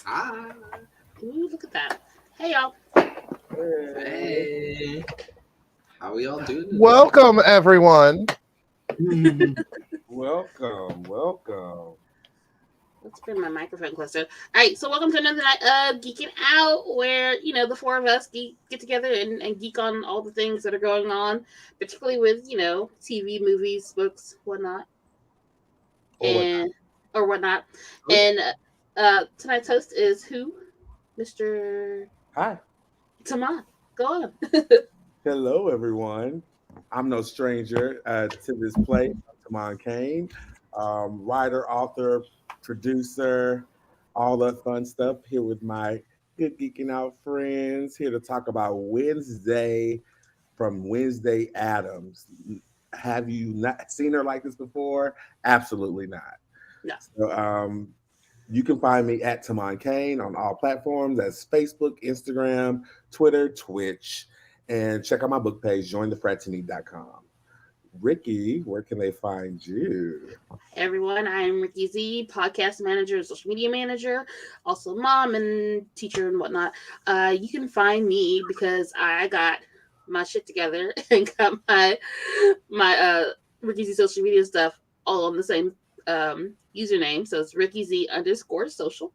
Hi. Ooh, look at that. Hey, y'all. Hey. How we all doing today? Welcome, everyone. Welcome. Let's bring my microphone closer. All right, so welcome to another night of Geeking Out, where, the four of us get together and geek on all the things that are going on, particularly with, TV, movies, books, whatnot. And, or whatnot. And tonight's host is who? Mr. Hi. Taman. Go on. Hello, everyone. I'm no stranger to this place. I'm Tamon Kane, writer, author, producer, all that fun stuff. Here with my good geeking out friends. Here to talk about Wednesday from Wednesday Adams. Have you not seen her like this before? Absolutely not. No. So, you can find me at Tamon Kane on all platforms. That's Facebook, Instagram, Twitter, Twitch, and check out my book page, jointhefraternity.com. Ricky, where can they find you? Everyone, I'm Ricky Z, podcast manager, social media manager, also mom and teacher and whatnot. You can find me because I got my shit together and got my Ricky Z social media stuff all on the same username. So it's Ricky Z _social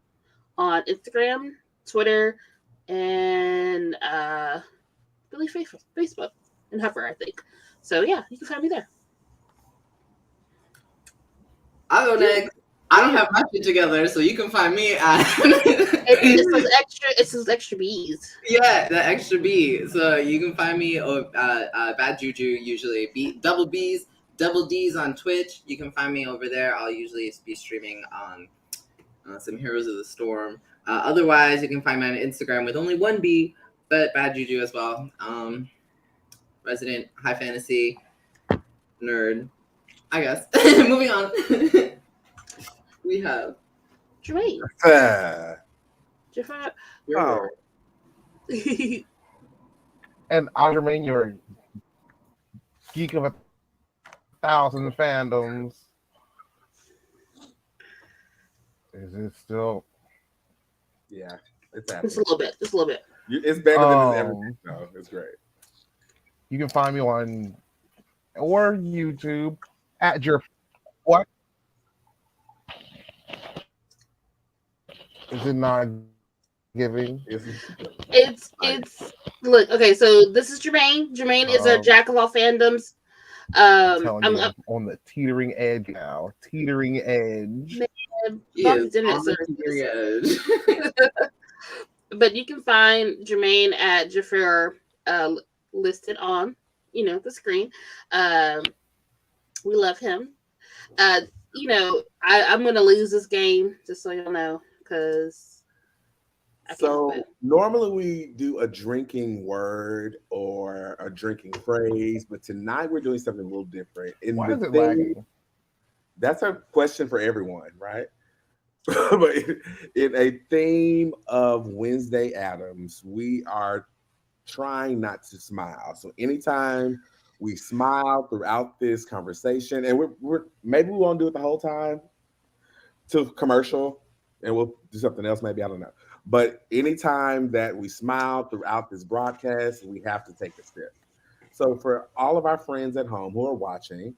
on Instagram, Twitter, and really Facebook and Hover, I think. So yeah, you can find me there. I'll go next. I don't have my shit together, so you can find me at It's those extra B's. yeah, the extra B. So you can find me Bad Juju, usually double B's, double D's on Twitch. You can find me over there. I'll usually be streaming on some Heroes of the Storm. Otherwise, you can find me on Instagram with only one B, but Bad Juju as well. Resident high fantasy nerd, I guess. Moving on. We have Jermaine. Oh, And I'm Jermaine, your geek of 1,000 fandoms. Is it still? yeah, it's Just a happening. little bit. Just a little bit. It's better than everything. No, it's great. You can find me on or YouTube at your what? Is it not giving? It's look, okay, so this is Jermaine. Jermaine is a jack of all fandoms. I'm telling you, I'm on the teetering edge now. Teetering edge. He is on the teetering edge. But you can find Jermaine at Jafar listed on, the screen. We love him. I'm gonna lose this game, just so y'all know, because So normally we do a drinking word or a drinking phrase, but tonight we're doing something a little different. Why is it lagging? That's a question for everyone, right? But in a theme of Wednesday Adams, we are trying not to smile. So anytime we smile throughout this conversation, and we're maybe we won't do it the whole time to commercial, and we'll do something else. Maybe I don't know. But anytime that we smile throughout this broadcast, we have to take a sip. So for all of our friends at home who are watching,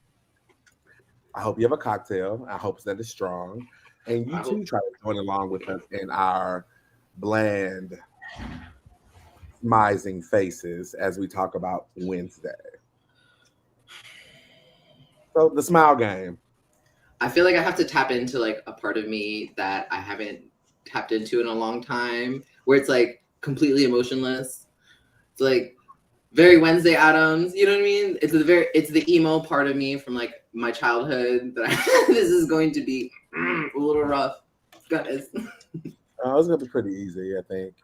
I hope you have a cocktail. I hope that it's strong. And you too try to join along with us in our bland, smizing faces as we talk about Wednesday. So the smile game. I feel like I have to tap into like a part of me that I haven't tapped into in a long time, where it's like completely emotionless. It's like very Wednesday Addams, you know what I mean? It's the emo part of me from like my childhood that this is going to be a little rough, guys. It's gonna be pretty easy, I think.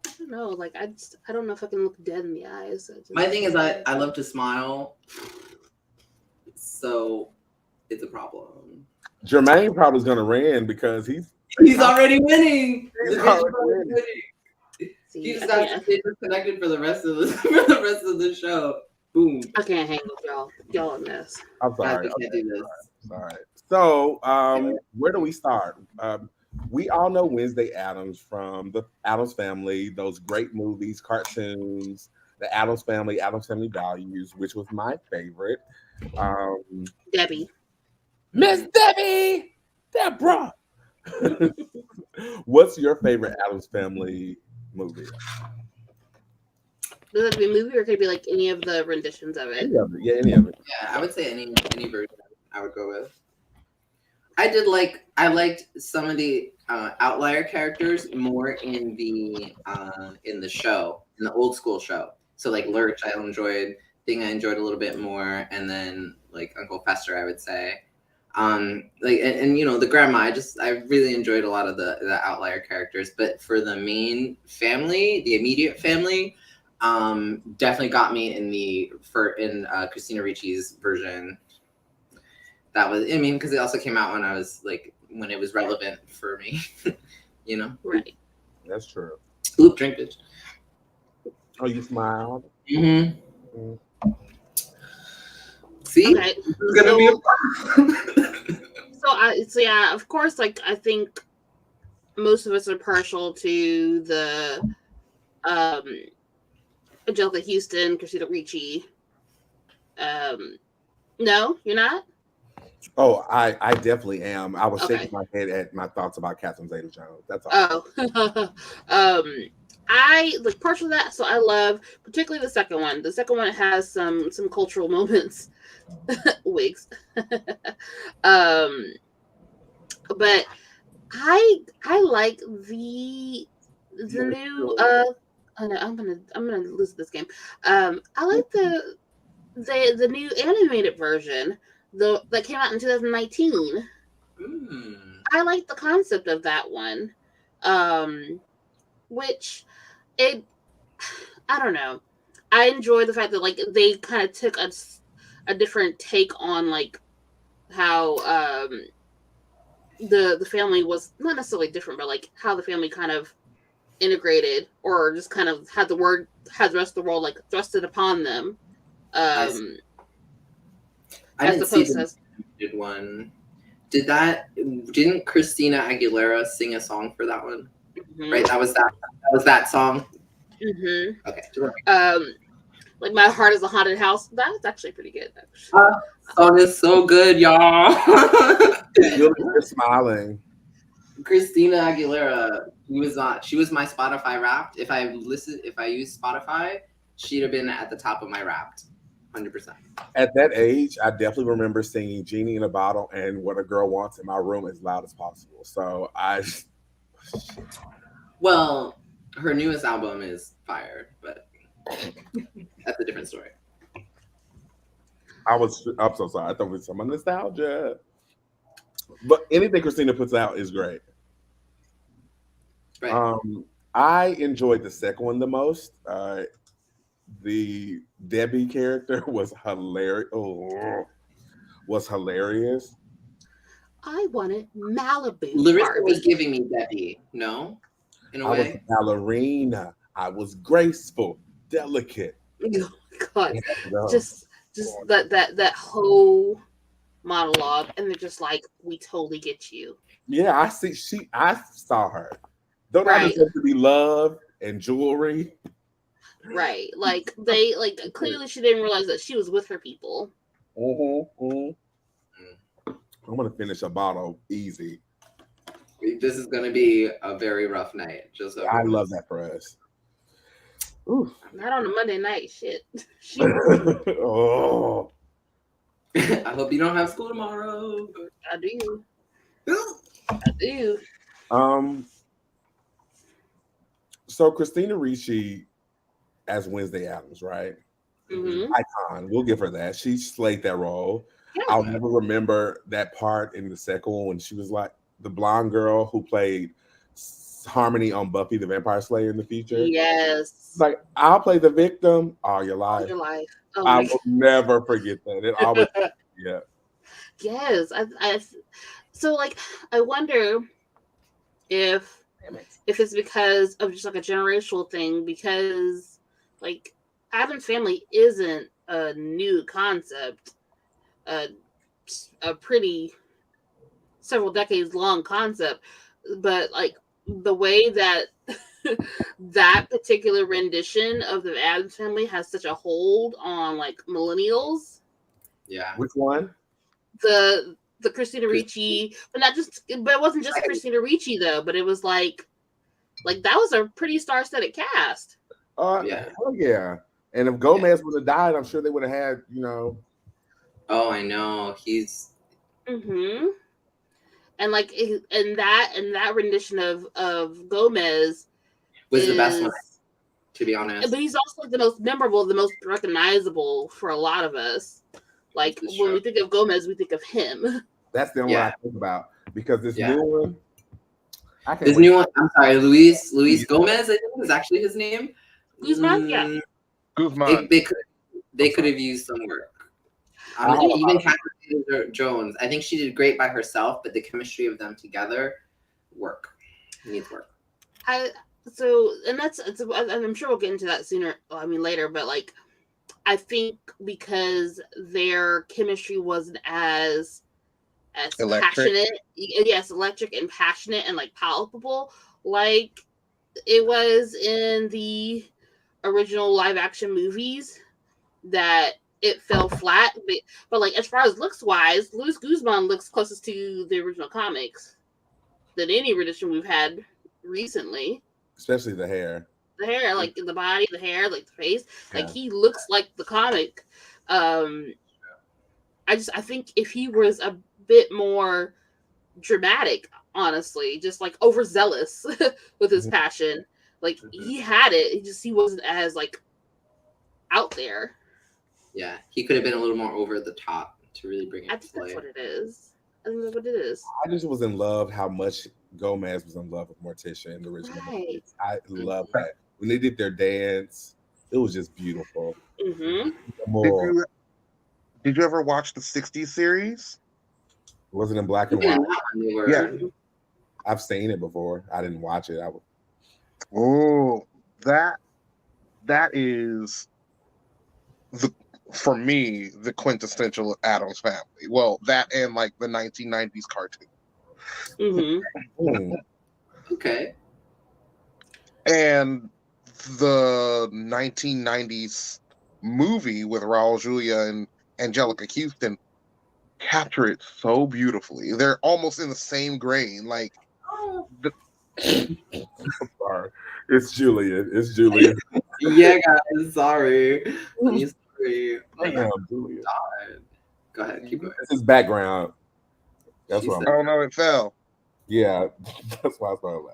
I don't know. Like I don't know if I can look dead in the eyes. My thing is I love to smile, so it's a problem. Jermaine probably is gonna win because he's already winning. He's already winning. See, You just got to stay disconnected for the rest of the show. Boom. I can't hang with y'all. Y'all on this. I'm sorry. I can't do this. Sorry. So, where do we start? we all know Wednesday Addams from the Addams Family, those great movies, cartoons, the Addams Family Values, which was my favorite. Debbie. Miss Debbie, Deborah. What's your favorite Addams Family movie? Does it be a movie or could it be like any of the renditions of it? Any of it. Yeah, any of it. Yeah, I would say any version I would go with. I liked some of the outlier characters more in the show, in the old school show. So like Lurch, I enjoyed. Thing I enjoyed a little bit more, and then like Uncle Fester, I would say. Like and you know the grandma, I really enjoyed a lot of the outlier characters. But for the main family, the immediate family, definitely got me in Christina Ricci's version. That was, I mean, because it also came out when I was like when it was relevant for me, you know. Right. That's true. Oop, drink bitch. Oh, you smiled. Mm-hmm. Mm. See, Okay. it's gonna be a So yeah, of course, like I think most of us are partial to the Angelica Houston, Christina Ricci. No, you're not? Oh, I definitely am. I was Okay. shaking my head at my thoughts about Catherine Zeta-Jones. That's all. Oh. I like partial to that, so I love particularly the second one. The second one has some cultural moments. Wigs. But I like the new I'm gonna lose this game. I like the new animated version that came out in 2019. I like the concept of that one. Which I don't know. I enjoy the fact that like they kind of took a different take on like how the family was not necessarily different, but like how the family kind of integrated or just kind of had the rest of the world like thrusted upon them. I didn't see the animated one. Didn't Christina Aguilera sing a song for that one? Mm-hmm. Right, that was that song. Mm-hmm. Okay. Like My Heart Is a Haunted House. That's actually pretty good. Song is so good, y'all. You're smiling. Christina Aguilera, she was my Spotify Wrapped. If I used Spotify, she'd have been at the top of my Wrapped, 100%. At that age, I definitely remember singing "Genie in a Bottle" and "What a Girl Wants" in my room as loud as possible. So Well, her newest album is fire, but that's a different story. I'm so sorry. I thought it was some nostalgia. But anything Christina puts out is great. Right. I enjoyed the second one the most. The Debbie character was hilarious. I wanted Malibu. Larissa was giving me Debbie, no? In a way. I was a ballerina. I was graceful, delicate. Oh God. Just that whole monologue, and they're just like, we totally get you. Yeah, I saw her. Don't I deserve to be loved and jewelry? Right. Like they clearly she didn't realize that she was with her people. I'm gonna finish a bottle easy. This is gonna be a very rough night. I love that for us. Ooh. Not on a Monday night. Shit. Oh. I hope you don't have school tomorrow. I do. I do. So Christina Ricci as Wednesday Addams, right? Mm-hmm. Icon. We'll give her that. She slayed that role. Yeah. I'll never remember that part in the second one when she was like the blonde girl who played Harmony on Buffy the Vampire Slayer in the future. Yes. Like, I'll play the victim all your life. All your life. Oh I will never forget that. It always, yeah. Yes. So like, I wonder if it's because of just like a generational thing, because like Addams Family isn't a new concept, a pretty several decades long concept. but like the way that that particular rendition of the Addams Family has such a hold on like millennials. Yeah. Which one? The Christina Ricci, but it wasn't just Christina Ricci though, but it was like that was a pretty star-studded cast. Yeah. Hell yeah. And if Gomez would have died, I'm sure they would have had, Oh, I know. He's Mm-hmm. And like and that rendition of Gomez was the best one, to be honest. But he's also like the most memorable, the most recognizable for a lot of us. Like when we think of Gomez, we think of him. That's the only one I think about, because this new one. This new one, I'm sorry, Luis Gomez, I think was actually his name. Guzman, yeah. Guzman. They could have used some work. Even Catherine Jones, I think she did great by herself, but the chemistry of them together needs work. I'm sure we'll get into that later, but like I think because their chemistry wasn't as passionate, electric and passionate and like palpable like it was in the original live action movies, that it fell flat. But like as far as looks wise, Luis Guzman looks closest to the original comics than any rendition we've had recently. Especially the hair. The hair, like the body, the hair, like the face. Like he looks like the comic. I think if he was a bit more dramatic, honestly, just like overzealous with his passion. Like he had it. He wasn't as like out there. Yeah, he could have been a little more over the top to really bring it. I think that's what it is. I think that's what it is. I just was in love how much Gomez was in love with Morticia in the original movie. I love that. When they did their dance, it was just beautiful. Mm-hmm. Did you ever watch the 60s series? Was it in black and white? Yeah. I've seen it before. I didn't watch it. That is for me the quintessential Addams Family. Well, that and like the 1990s cartoon. Mm-hmm. Okay. And the 1990s movie with Raul Julia and Angelica Houston capture it so beautifully. They're almost in the same grain. Like, I'm sorry. It's Julian. Yeah, guys. Sorry. I'm sorry. Damn, Julian. Go ahead. Keep going. This is background. That's what I'm. Oh no, it fell. Yeah, that's why I started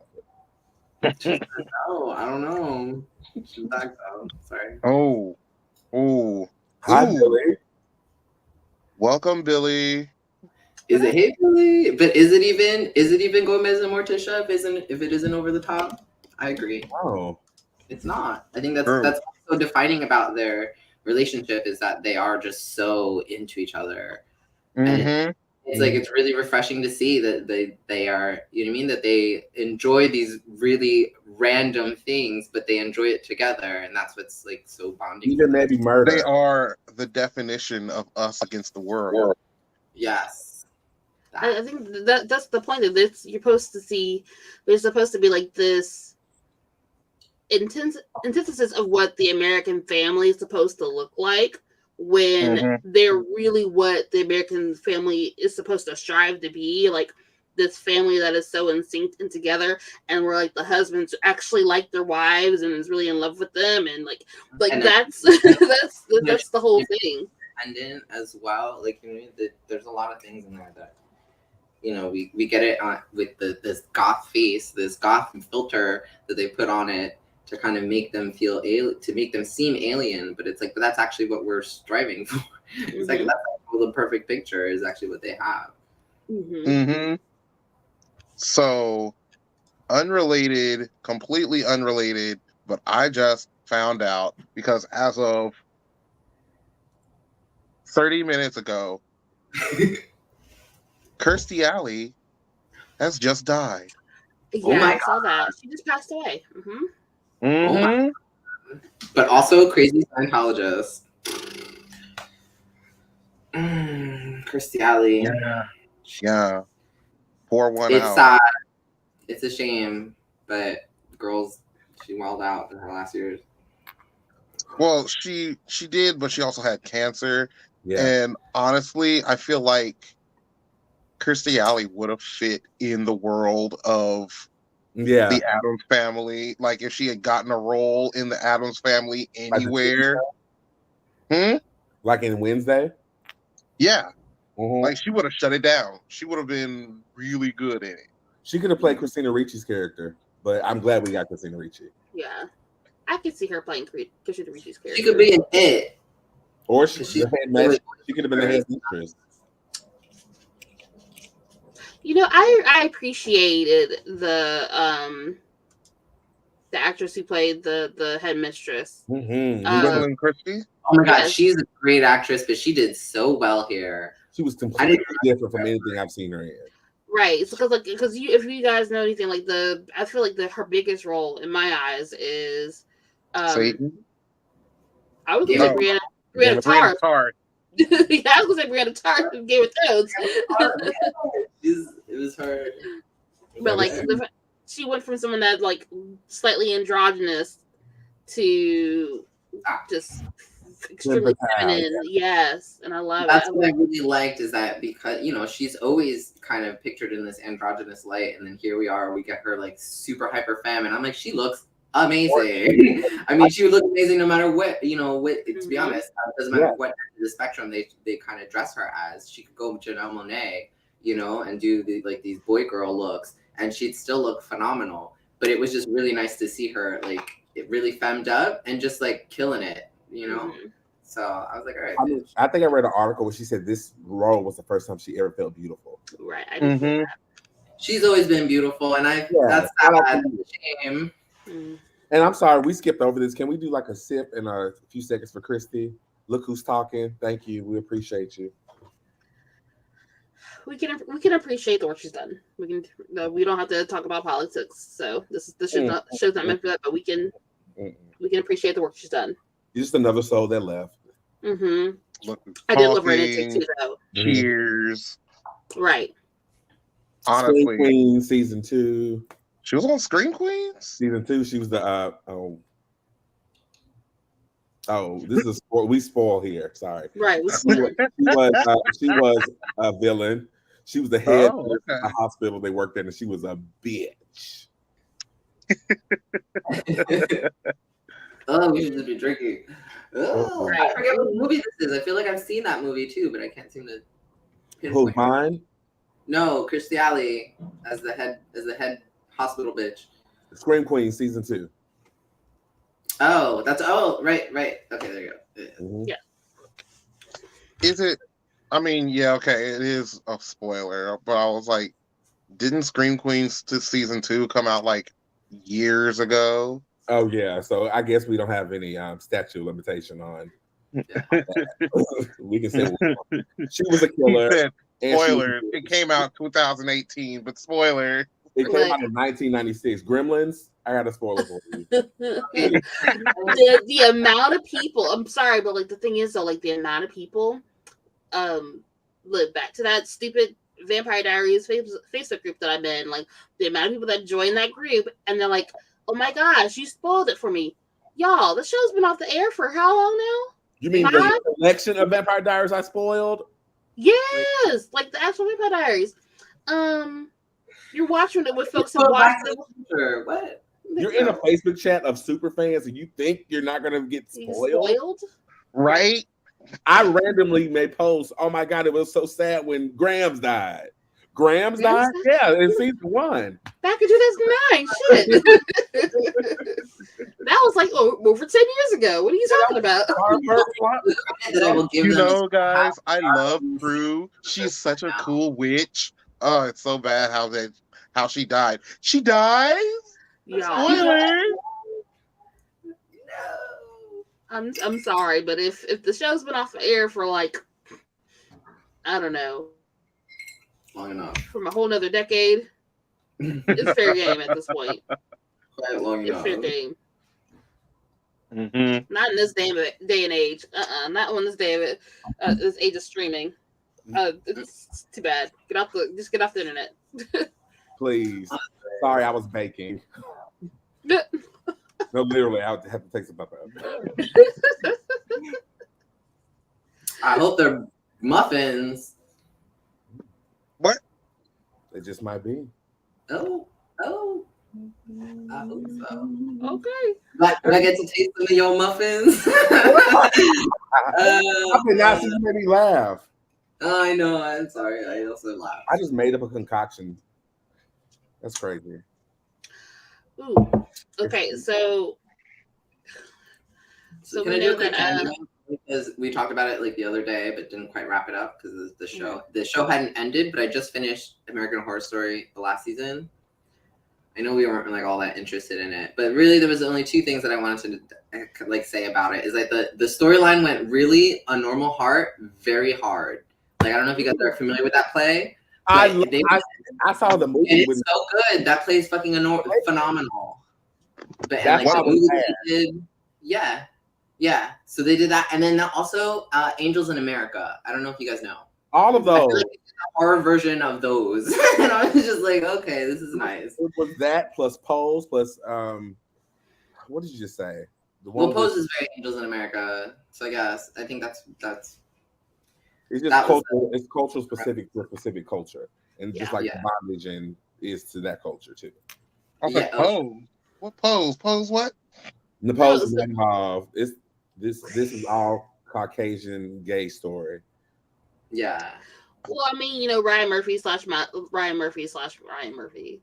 laughing. Oh, I don't know. She's back though. Sorry. Oh. Hi, Billy. Welcome, Billy. Is it hey Billy? But is it even Gomez and Morticia if it isn't over the top? I agree. Oh. It's not. I think that's so defining about their relationship is that they are just so into each other. And it's like it's really refreshing to see that they are, you know what I mean, that they enjoy these really random things, but they enjoy it together, and that's what's like so bonding. Even maybe murder. They are the definition of us against the world. Yes. I think that's the point of this. You're supposed to see there's supposed to be like this antithesis of what the American family is supposed to look like when they're really what the American family is supposed to strive to be, like this family that is so in sync and together, and where like the husbands actually like their wives and is really in love with them, and like and that's that's the whole thing. Independent as well, like you know, there's a lot of things in there that you know we get it on with this goth face, this goth filter that they put on it to kind of make them feel to make them seem alien, but it's like, but that's actually what we're striving for. It's like that's the perfect picture is actually what they have. So, completely unrelated, but I just found out because as of 30 minutes ago, Kirstie Alley has just died. Yeah, I saw that. She just passed away. But also crazy Scientologist. Kirstie Alley. Yeah. Pour one it's out. Sad. It's a shame, but girls, she welled out in her last years. Well, she did, but she also had cancer. Yeah. And honestly, I feel like Kirstie Alley would have fit in the world of Yeah. the Addams Family. Like if she had gotten a role in the Addams Family anywhere. Like in Wednesday? Yeah. Mhm. Like she would have shut it down. She would have been really good in it. She could have played Christina Ricci's character, but I'm glad we got Christina Ricci. Yeah, I could see her playing Christina Ricci's character. She could be an it. Or she She's could have been the head mistress. You know, I appreciated the actress who played the headmistress. Gwendolyn Christie. Oh my god, Yes. she's a great actress, but she did so well here. She was completely different from anything I've seen her in. Right, it's because if you guys know anything, like I feel like her biggest role in my eyes is Satan. I was gonna say Brianna Brianna Tarth. Tarth. Yeah, I was gonna say Brianna Tarth from Game of Thrones. It was her. But like she went from someone that like slightly androgynous to just extremely feminine. Yes, and I love That's it. what I really liked is that because she's always kind of pictured in this androgynous light, and then here we are, we get her like super hyper femme, and I'm like, she looks amazing. I mean, she would look amazing no matter what, to be honest, it doesn't matter what end of the spectrum they kind of dress her as. She could go Janelle Monáe, and do these boy girl looks, and she'd still look phenomenal. But it was just really nice to see her like it really femmed up and just like killing it, So I was like, all right. I think I read an article where she said this role was the first time she ever felt beautiful. Right. I didn't hear that. She's always been beautiful, and that's sad. Shame. And I'm sorry, we skipped over this. Can we do like a sip and a few seconds for Christy? Look who's talking. Thank you. We appreciate you. We can appreciate the work she's done. We don't have to talk about politics. So this show's not meant for that, but we can appreciate the work she's done. Just another soul that left. Mm-hmm. I did love her in it too, though. Cheers. Right. Honestly, Scream Queen season 2. She was on Scream Queens. Season 2, she was the this is we spoil here. Sorry. Right. She was a villain. She was the head of a hospital they worked in, and she was a bitch. Oh, we should just be drinking. Oh, I forget what movie this is. I feel like I've seen that movie too, but I can't seem to pinpoint. Who's mine? No, Kirstie Alley as the head hospital bitch. Scream Queen season 2. Oh, right. Okay, there you go. Yeah. Is it? I mean, yeah, okay, it is a spoiler, but I was like, didn't Scream Queens to season 2 come out like years ago? Oh yeah, so I guess we don't have any statute limitation on. We can say she was a killer. Spoiler, it came out 2018, but spoiler. It came out in 1996. Gremlins, I got a spoiler for you. the amount of people, I'm sorry, but like the thing is though, like the amount of people, look back to that stupid Vampire Diaries Facebook group that I'm in, like the amount of people that join that group and they're like, oh my gosh, you spoiled it for me. Y'all, the show's been off the air for how long now? You mean the collection of Vampire Diaries I spoiled? Yes, like the actual Vampire Diaries. You're watching it with folks who watch it. What? You're in a Facebook chat of super fans and you think you're not gonna get spoiled? Right? I randomly made posts. Oh my god, it was so sad when Grams died. Grams died? Yeah, in season 1. Back in 2009. Shit. That was like over 10 years ago. What are you talking about? Guys, I love Prue. She's such a cool witch. Oh, it's so bad how she died. She dies? Yeah. Spoiler. No. I'm sorry, but if the show's been off the air for like, I don't know, long enough, from a whole nother decade, it's fair game at this point. Quite long enough. It's fair game. Mm-hmm. Not in this day and age. Not on this this age of streaming. It's too bad. Get off the internet. Please. Sorry, I was baking. No, literally, I would have to take some pepper. I hope they're muffins. What? It just might be. Oh. I hope so. Okay. Can I get to taste some of your muffins? I did not see you make me laugh. I know. I'm sorry. I also laughed. I just made up a concoction. That's crazy. Ooh. Okay, so Can we I do know a quick that tangent? Because we talked about it like the other day, but didn't quite wrap it up because the show. The show hadn't ended, but I just finished American Horror Story the last season. I know we weren't like all that interested in it, but really there was only two things that I wanted to like say about it. Is like the storyline went really A Normal Heart very hard. Like I don't know if you guys are familiar with that play. I saw the movie. It's so good. That play's fucking phenomenal. But and That's like the why movie they did, yeah. So they did that, and then also Angels in America. I don't know if you guys know. All of I feel those. like it's a horror version of those, and I was just like, okay, this is nice. It was that plus Pose plus what did you just say? The one Well, Pose is very Angels in America, so I think that's it's just that was cultural. It's cultural specific to a specific culture, and just like Yeah. the bondage and is to that culture too. Okay, Pose. What Pose? Pose what? The Pose is involved. It's this is all Caucasian gay story. Yeah. well, I mean, you know, Ryan Murphy slash Ryan Murphy.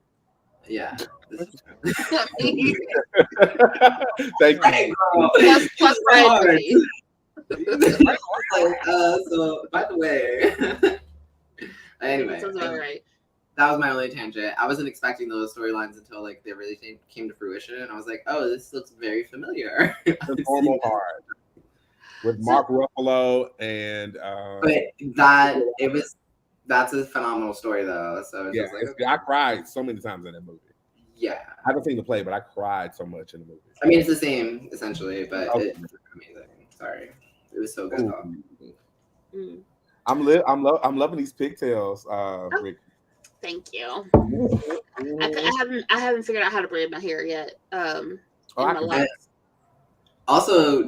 Yeah. I mean, Thank you. plus Ryan Murphy. So by the way, anyway, Sounds about right. that was my only tangent. I wasn't expecting those storylines until like they really came to fruition, and I was like, oh, this looks very familiar. The Normal Heart with Mark Ruffalo and but that's a phenomenal story though. So it's just like, okay. I cried so many times in that movie. Yeah, I haven't seen the play, but I cried so much in the movie. I mean, it's the same essentially, but it's amazing. Sorry, it was so good though. Mm. I'm loving these pigtails, Rick. Thank you. I haven't figured out how to braid my hair yet. In my life. Also,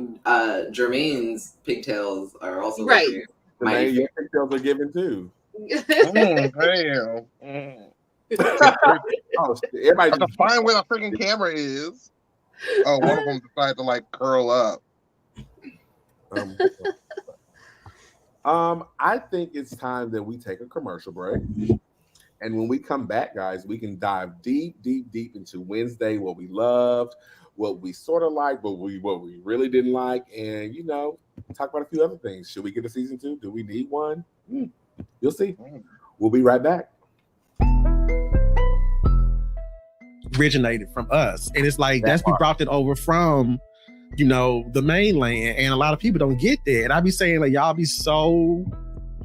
Jermaine's pigtails are also right. Jermaine, your pigtails are given too. Damn. Oh, everybody just find where the freaking camera is. Oh, one of them decided to like curl up. I think it's time that we take a commercial break. And when we come back, guys, we can dive deep into Wednesday, what we loved, what we sort of liked, what we really didn't like, and talk about a few other things. Should we get a season 2? Do we need one? You'll see. We'll be right back. Originated from us, and it's like that's we brought it over from the mainland, and a lot of people don't get that. And I be saying like y'all be so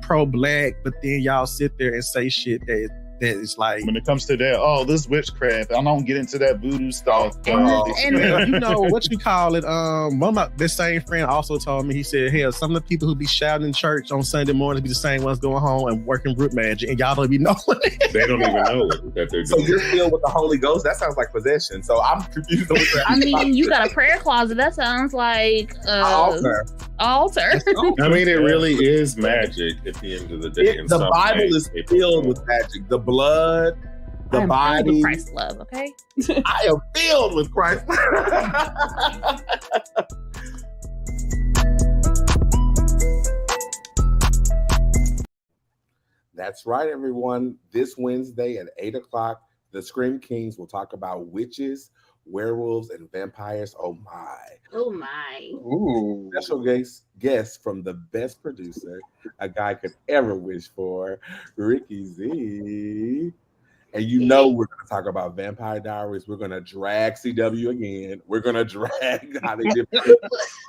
pro-black, but then y'all sit there and say shit that is like, when it comes to that, this witchcraft, I don't get into that voodoo stuff. And what you call it? One of my this same friend also told me, he said, hell, some of the people who be shouting in church on Sunday morning be the same ones going home and working root magic, and y'all don't be knowing it. They don't even know that they're doing. So you're filled with the Holy Ghost? That sounds like possession. So I'm confused. I mean, you got a prayer closet. That sounds like altar. I mean, it really is magic at the end of the day. The Bible is filled with magic. The blood, the body. With Christ's love, okay? I am filled with Christ. That's right, everyone. This Wednesday at 8:00, the Scream Kings will talk about witches, werewolves, and vampires. Oh my. Oh my. Ooh. Special guest from the best producer a guy could ever wish for, Ricky Z. And we're going to talk about Vampire Diaries. We're going to drag CW again. We're going to drag how they did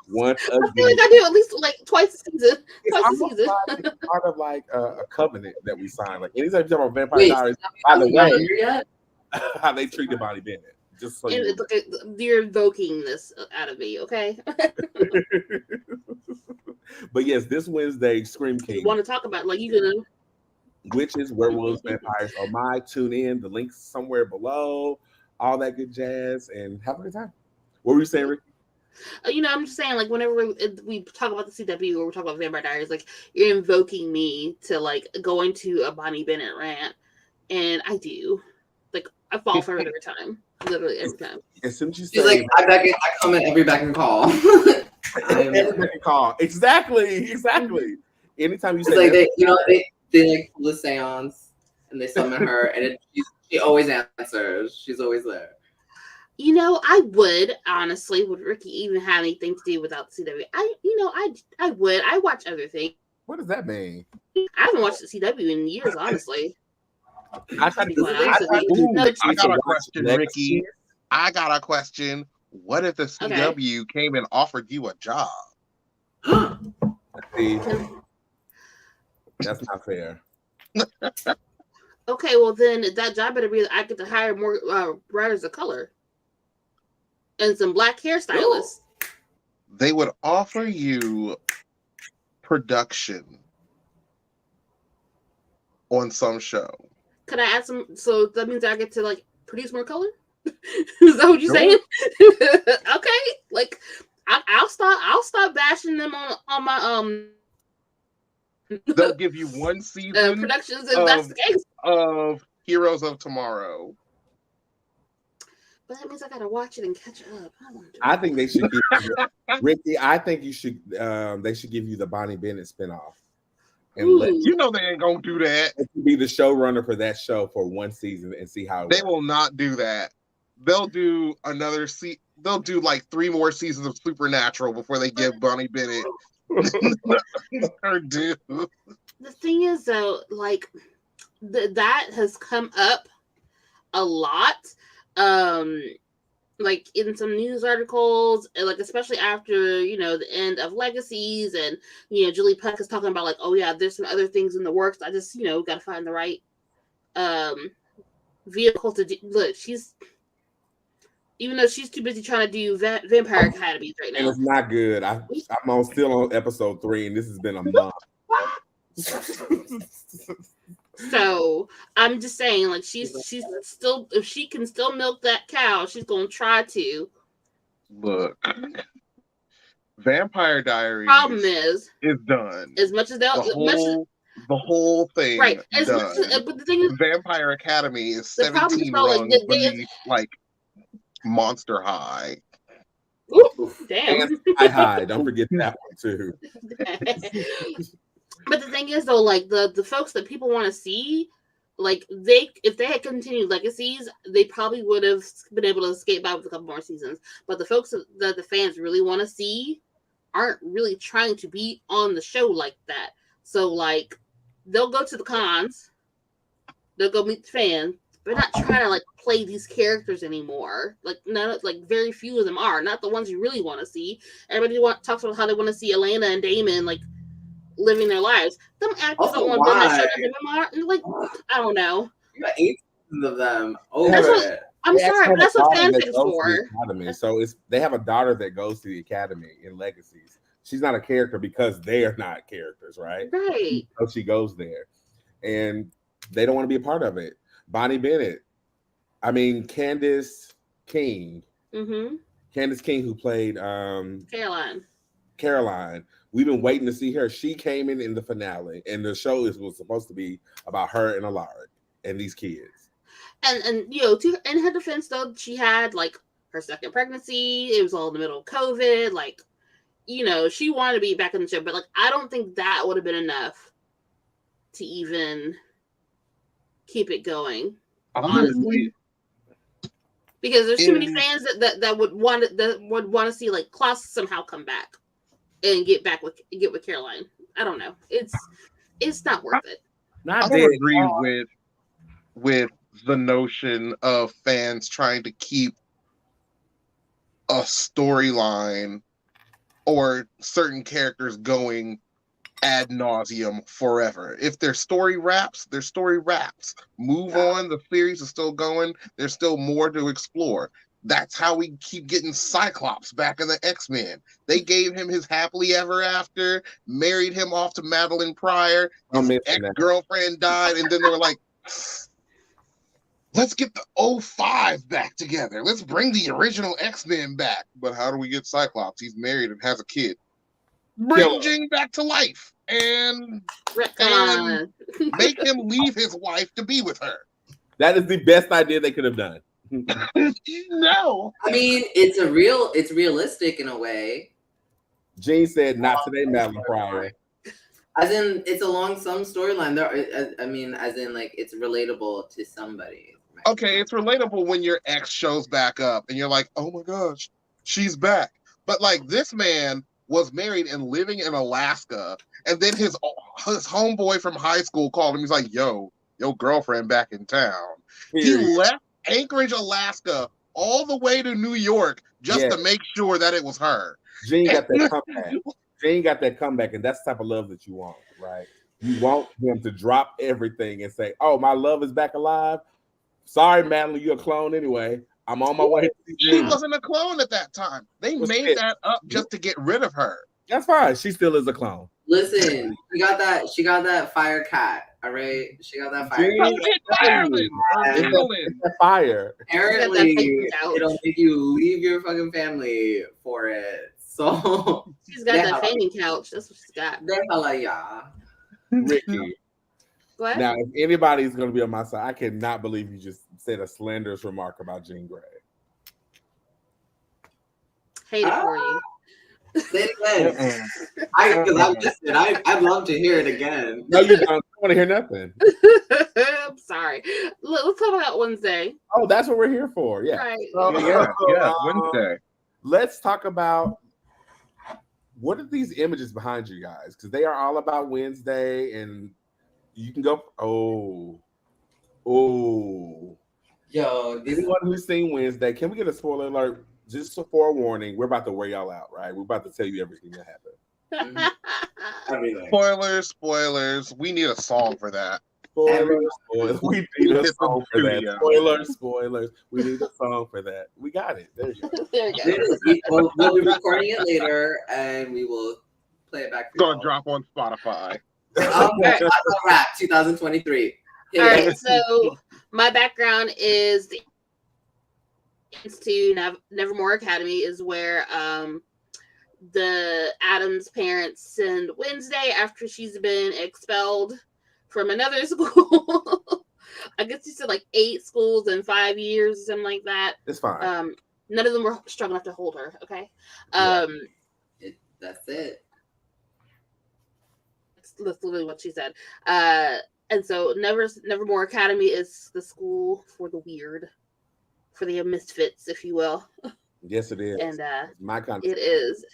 once again. I feel like I do at least like twice a season. It's part of like a covenant that we sign. Like anytime you talk about Vampire Diaries, by the way, how they treated Bonnie Bennett. Just so you're evoking this out of me, okay? But yes, this Wednesday, Scream King. You want to talk about like you gonna? witches, werewolves, vampires. Oh my! Tune in. The links somewhere below. All that good jazz, and have a good time. What were you saying, Ricky? I'm just saying, like, whenever we talk about the CW or we talk about Vampire Diaries, like, you're invoking me to, like, go into a Bonnie Bennett rant, and I do. Like, I fall for it every time. Literally every time. As soon as you She's say, like, I comment every back and call. every back and call. Exactly. Anytime you It's say like that, they like pull a seance and they summon her, and she always answers. She's always there. I would, honestly, would Ricky even have anything to do without the CW? I would. I watch other things. what does that mean? I haven't watched the CW in years, honestly. I got a question, Ricky. I got a question. What if the CW came and offered you a job? See, that's not fair. Okay, well then that job better be I get to hire more writers of color and some black hairstylists. They would offer you production on some show. Could I add some? So that means I get to like produce more color. Is that what you're saying? Okay, like I'll stop bashing them on my They'll give you one season productions if that's the case of Heroes of Tomorrow. But that means I gotta watch it and catch up. I think they should give you, Ricky. I think you should. They should give you the Bonnie Bennett spinoff, and let they ain't gonna do that. Be the showrunner for that show for one season and see how they will not do that. They'll do another They'll do like 3 more seasons of Supernatural before they give Bonnie Bennett her due. The thing is, though, like that has come up a lot. Like in some news articles, and like especially after the end of Legacies, and Julie Peck is talking about like, oh yeah, there's some other things in the works. I just got to find the right vehicle to do. Look, even though she's too busy trying to do Vampire Academies right now. And it's not good. I'm still on episode 3, and this has been a month. So I'm just saying, like she's still, if she can still milk that cow, she's gonna try to. Look, Vampire Diaries. Problem is done. As much as the whole thing, right? Done. But the thing is, Vampire Academy is 17 rungs beneath like Monster High. Ooh, damn. And Sky High. Don't forget that one too. But the thing is, though, like the folks that people want to see, like if they had continued Legacies, they probably would have been able to escape by with a couple more seasons. But the folks that the fans really want to see aren't really trying to be on the show like that. So like they'll go to the cons, they'll go meet the fans. They're not trying to like play these characters anymore. Like very few of them are. Not the ones you really want to see. Everybody talks about how they want to see Elena and Damon like living their lives. Them actors don't want them to show up anymore. And like, I don't know. You got 8 of them I'm sorry, but that's what fans is for. So they have a daughter that goes to the academy in Legacies. She's not a character because they are not characters, right? Right. So she goes there, and they don't want to be a part of it. Bonnie Bennett. I mean, Candace King. Mm-hmm. Candace King, who played Caroline. We've been waiting to see her. She came in the finale, and the show was supposed to be about her and Alaric and these kids. And in her defense, though, she had like her second pregnancy. It was all in the middle of COVID. Like, she wanted to be back in the show, but like, I don't think that would have been enough to even keep it going. Honestly, because there's too many fans that would want to see like Klaus somehow come back and get with Caroline. I don't know. It's not worth it. I don't agree with the notion of fans trying to keep a storyline or certain characters going ad nauseum forever. If their story wraps, their story wraps. Move on. The series is still going. There's still more to explore. That's how we keep getting Cyclops back in the X-Men. They gave him his happily ever after, married him off to Madeline Pryor. His ex-girlfriend died, and then they were like, let's get the 05 back together. Let's bring the original X-Men back. But how do we get Cyclops? He's married and has a kid. Bring Jean back to life and make him leave his wife to be with her. That is the best idea they could have done. No. I mean, it's realistic in a way. Jean said, not today, Madeline Pryor. As in, it's along some storyline. There, I mean, as in, like, it's relatable to somebody. Right? Okay, it's relatable when your ex shows back up and you're like, oh my gosh, she's back. But like, this man was married and living in Alaska, and then his homeboy from high school called him. He's like, yo, your girlfriend back in town. He left Anchorage, Alaska, all the way to New York just to make sure that it was her. Jean got that comeback. Jean got that comeback, and that's the type of love that you want, right? You want him to drop everything and say, oh, my love is back alive. Sorry, Madeline, you're a clone anyway. I'm on my way. She wasn't a clone at that time. They made that up just to get rid of her. That's fine. She still is a clone. Listen, she got that fire cat. All right, she got that fire. Fire. Apparently, it'll make you leave your fucking family for it. So she's got that fainting couch. That's what she's got. Ricky. What? Now, if anybody's going to be on my side, I cannot believe you just said a slanderous remark about Jean Grey. Hate it for you. Say it again. I'd love to hear it again. No, you don't. I don't want to hear nothing. I'm sorry. Let's talk about Wednesday. Oh, that's what we're here for. Yeah. Right. Yeah, Wednesday. Let's talk about what are these images behind you guys? Because they are all about Wednesday, and you can go. Yo, anyone who's seen Wednesday, can we get a spoiler alert? Just a forewarning, we're about to wear y'all out, right? We're about to tell you everything that happened. Spoilers. We need a song for that. Spoilers. We need a song for that. Spoilers. We need a song for that. We got it. There you go. There you go. We'll be recording it later, and we will play it back. It's gonna drop on Spotify. Okay, that's a wrap. 2023. All right. So my background is the Institute Nevermore Academy is where the Adams parents send Wednesday after she's been expelled from another school. I guess you said like 8 schools in 5 years, something like that. It's fine. None of them were strong enough to hold her. Okay. That's it. That's literally what she said. And so Nevermore Academy is the school for the weird, for the misfits, if you will. Yes, it is. And my kind it is.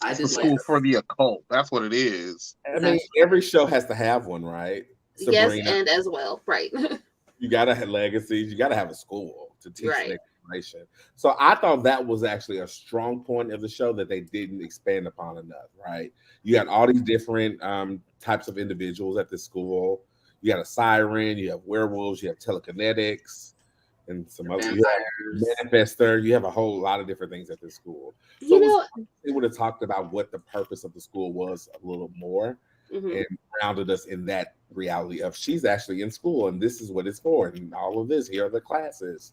It's a school for the occult. That's what it is. I mean, every show has to have one, right? Sabrina. Yes, and as well, right. You gotta have legacies. You gotta have a school to teach information. So I thought that was actually a strong point of the show that they didn't expand upon enough, right? You got all these different types of individuals at the school. You got a siren, you have werewolves, you have telekinetics, and some other manifester. You have a whole lot of different things at this school. So they would have talked about what the purpose of the school was a little more, and grounded us in that reality of she's actually in school and this is what it's for, and all of this, here are the classes.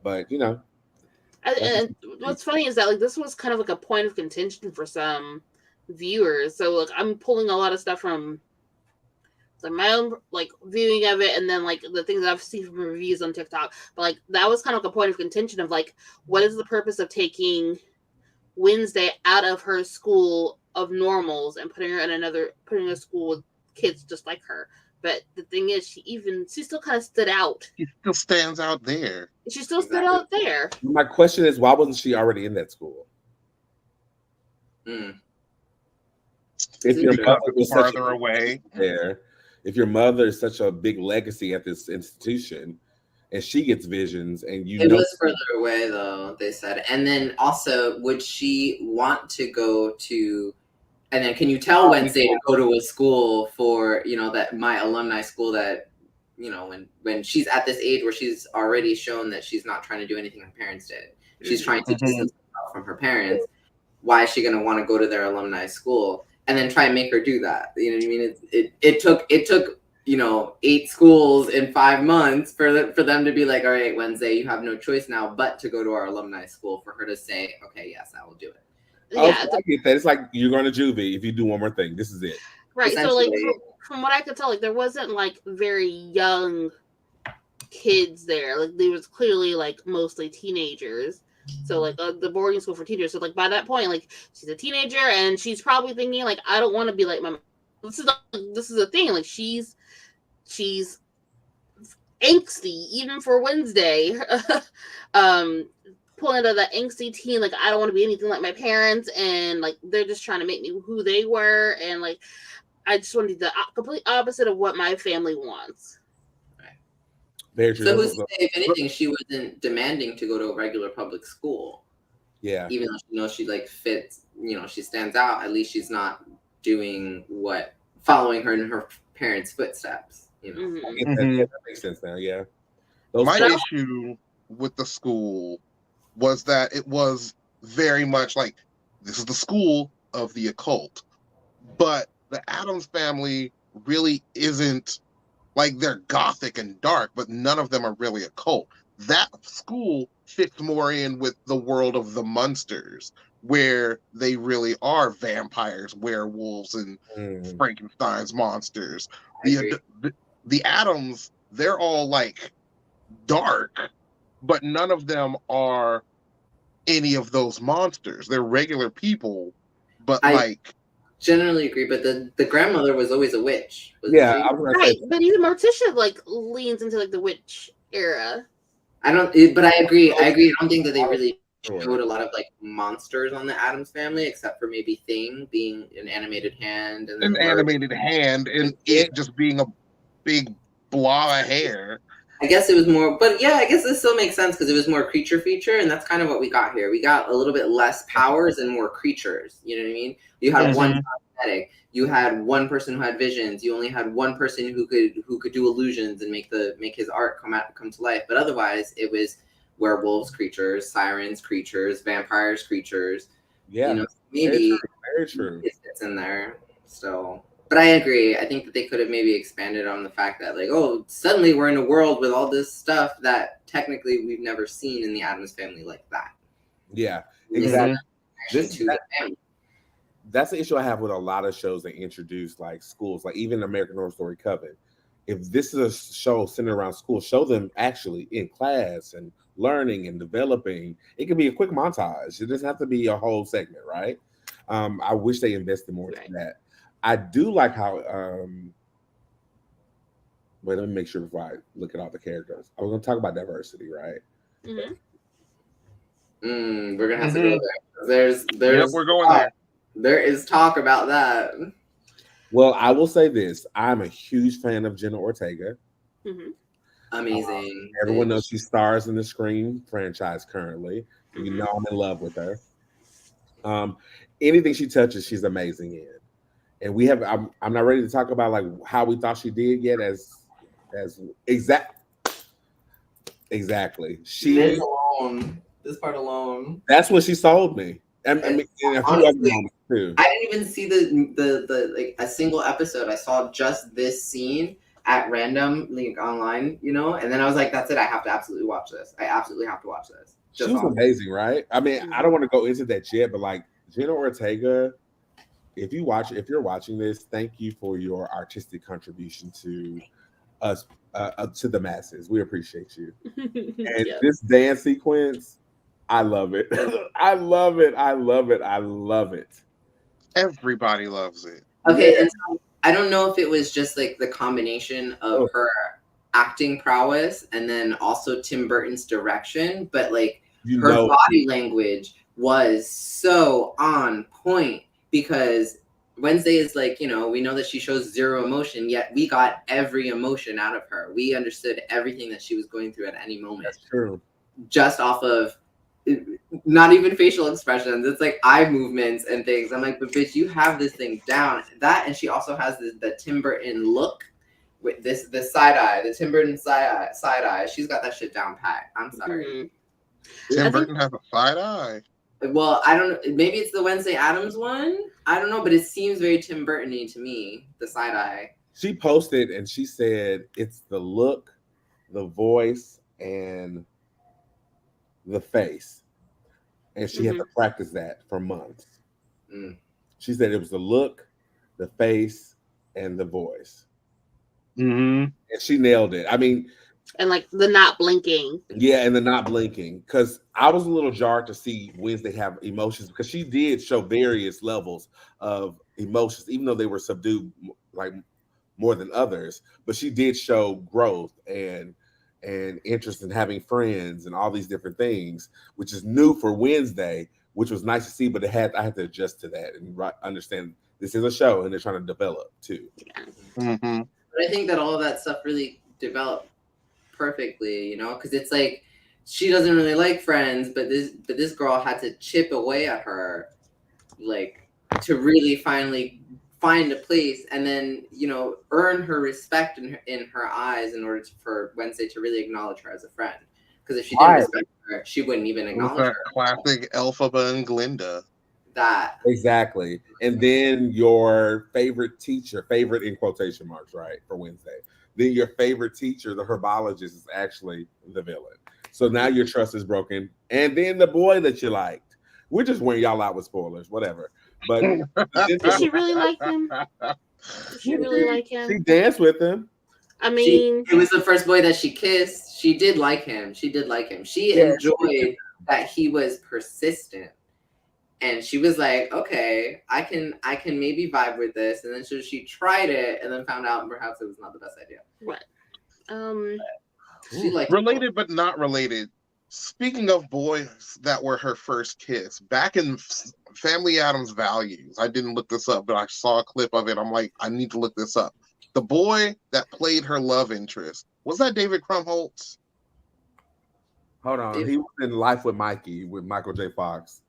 But and what's funny is that like this was kind of like a point of contention for some viewers. So like I'm pulling a lot of stuff from like my own like viewing of it, and then like the things that I've seen from reviews on TikTok. But like that was kind of like a point of contention of like, what is the purpose of taking Wednesday out of her school of normals and putting her in putting her school with kids just like her? But the thing is, she still kind of stood out. She still stands out there. She still stood out there. My question is, why wasn't she already in that school? If your mother was farther away there, if your mother is such a big legacy at this institution, and she gets visions, and it was further away though, they said. And then also, would she want to go to? And then, can you tell Wednesday to go to a school for that my alumni school that you know, when she's at this age where she's already shown that she's not trying to do anything her parents did. She's trying to distance herself from her parents. Why is she going to want to go to their alumni school and then try and make her do that? You know what I mean? It took you know 8 schools in 5 months for them to be like, all right, Wednesday, you have no choice now but to go to our alumni school, for her to say, okay, yes, I will do it. Yeah, I get that. It's like you're going to juvie if you do one more thing. This is it. Right. So like from what I could tell, like there wasn't like very young kids there. Like there was clearly like mostly teenagers. So like the boarding school for teenagers. So like by that point, like she's a teenager and she's probably thinking like, I don't want to be like my mom. This is a thing. Like she's angsty even for Wednesday. Pulling into the angsty teen, like I don't want to be anything like my parents, and like they're just trying to make me who they were, and like I just want to be the complete opposite of what my family wants. Right. Very true. So who's to say, if anything, she wasn't demanding to go to a regular public school? Yeah. Even though she knows she like fits, you know, she stands out. At least she's not following her in her parents' footsteps. You know, that makes sense now. Yeah. My issue with the school was that it was very much like, this is the school of the occult, but the Addams family really isn't, like, they're gothic and dark, but none of them are really occult. That school fits more in with the world of the Munsters, where they really are vampires, werewolves, and Frankenstein's monsters. The Addams, they're all like dark, but none of them are any of those monsters. They're regular people, but I generally agree. But the grandmother was always a witch. Yeah, right. But even Morticia like leans into like the witch era. But I agree. I don't think that they really showed a lot of like monsters on the Addams family, except for maybe Thing being an animated hand, and an animated hand, and it just being a big blob of hair. I guess it was more, but yeah, I guess this still makes sense because it was more creature feature, and that's kind of what we got here. We got a little bit less powers and more creatures. You know what I mean? You had one prosthetic. You had one person who had visions. You only had one person who could do illusions and make his art come to life. But otherwise, it was werewolves, creatures, sirens, creatures, vampires, creatures. Yeah, you know, maybe very true. It fits in there. So. But I agree. I think that they could have maybe expanded on the fact that, like, oh, suddenly we're in a world with all this stuff that technically we've never seen in the Addams family like that. Yeah, exactly. That's the issue I have with a lot of shows that introduce like schools, like even American Horror Story Coven. If this is a show centered around school, show them actually in class and learning and developing. It can be a quick montage. It doesn't have to be a whole segment, right? I wish they invested more in that. I do like how wait, let me make sure before I look at all the characters. I was gonna talk about diversity, right? We're gonna have to go there. There's we're going there. There is talk about that. Well, I will say this. I'm a huge fan of Jenna Ortega. Amazing. Everyone knows she stars in the Scream franchise currently. You know I'm in love with her. Anything she touches, she's amazing in. And we have, I'm not ready to talk about like how we thought she did yet as exactly. This part alone. That's what she sold me. I mean, in a few other moments too. I didn't even see the like a single episode. I saw just this scene at random, like online, you know, and then I was like, that's it. I have to absolutely watch this. I absolutely have to watch this. She was amazing, right? I mean, I don't want to go into that yet, but like Jenna Ortega, if you're watching this, thank you for your artistic contribution to us, to the masses. We appreciate you. And this dance sequence, I love it. I love it. I love it. I love it. Everybody loves it. Okay, and so I don't know if it was just like the combination of her acting prowess and then also Tim Burton's direction, but like her body language was so on point. Because Wednesday is like, you know, we know that she shows zero emotion, yet we got every emotion out of her. We understood everything that she was going through at any moment. That's true. Just off of not even facial expressions. It's like eye movements and things. I'm like, but bitch, you have this thing down. That, and she also has the Tim Burton look With this side eye, the Tim Burton side eye, she's got that shit down pat. I'm sorry. Mm-hmm. Tim Burton has a side eye. Well, I don't. Maybe it's the Wednesday Addams one. I don't know, but it seems very Tim Burton-y to me. The side eye. She posted and she said it's the look, the voice, and the face, and she had to practice that for months. She said it was the look, the face, and the voice. And she nailed it. I mean, and like the not blinking. Yeah, and the not blinking. Because I was a little jarred to see Wednesday have emotions, because she did show various levels of emotions, even though they were subdued like more than others. But she did show growth and interest in having friends and all these different things, which is new for Wednesday, which was nice to see. But I had to adjust to that and understand this is a show and they're trying to develop too. But I think that all of that stuff really developed perfectly, you know, because it's like she doesn't really like Friends, but this girl had to chip away at her, like, to really finally find a place and then, you know, earn her respect in her eyes in order for Wednesday to really acknowledge her as a friend. Because if she didn't respect her, she wouldn't even acknowledge her. Classic Elphaba and Glinda. That exactly. And then your favorite teacher, favorite in quotation marks, right, for Wednesday. Then your favorite teacher, the herbologist, is actually the villain. So now your trust is broken. And then the boy that you liked. We're just wearing y'all out with spoilers, whatever. But did she really like him? Did she really like him? She danced with him. I mean, it was the first boy that she kissed. She did like him. She enjoyed that he was persistent. And she was like, okay, I can maybe vibe with this. And then so she tried it and then found out perhaps it was not the best idea. Right. She liked related but not related. Speaking of boys that were her first kiss, back in Family Addams Values, I didn't look this up, but I saw a clip of it. I'm like, I need to look this up. The boy that played her love interest, was that David Krumholtz? Hold on. He was in Life with Mikey with Michael J. Fox.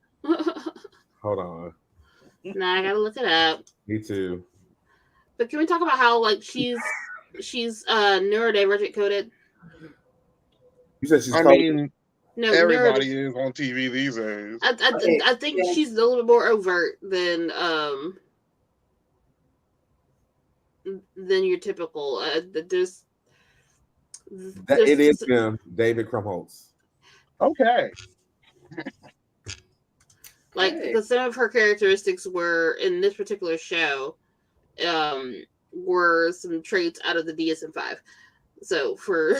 Hold on. Nah, I gotta look it up. Me too. But can we talk about how like she's neurodivergent coded? You said she's no, everybody is on TV these days. I think she's a little bit more overt than your typical. It is him, David Krumholtz. Okay. Like some of her characteristics were in this particular show, were some traits out of the DSM-5. So for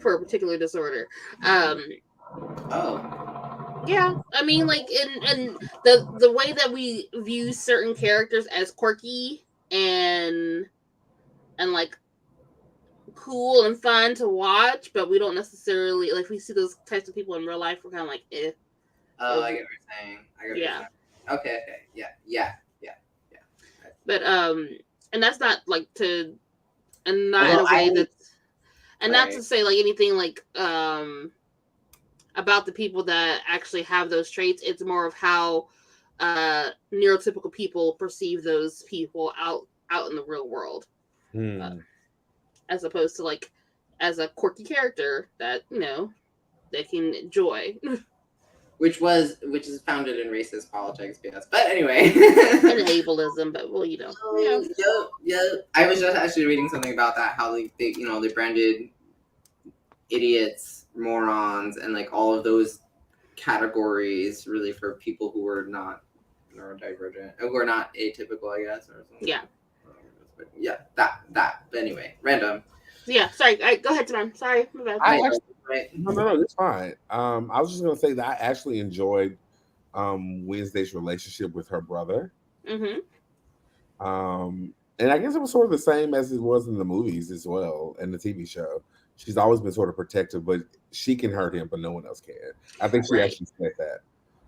for a particular disorder, yeah, I mean, like in the way that we view certain characters as quirky and like cool and fun to watch, but we don't necessarily like. We see those types of people in real life. We're kind of like, eh. Oh, I get what you're saying. Yeah. Okay. Yeah. But and that's not like to, and not in a way that's, and not to say like anything like about the people that actually have those traits. It's more of how neurotypical people perceive those people out in the real world, as opposed to like as a quirky character that they can enjoy. Which is founded in racist politics, yes. But anyway. And ableism, but well, Yeah. I was just actually reading something about that, how they branded idiots, morons, and like all of those categories really for people who were not neurodivergent, who are not atypical, I guess, or something. Yeah. But yeah, that. But anyway, random. Yeah, sorry. Go ahead, Timon. Sorry, my bad. No, it's fine. I was just gonna say that I actually enjoyed Wednesday's relationship with her brother. Mm-hmm. And I guess it was sort of the same as it was in the movies as well, and the TV show. She's always been sort of protective, but she can hurt him, but no one else can. I think she actually said that.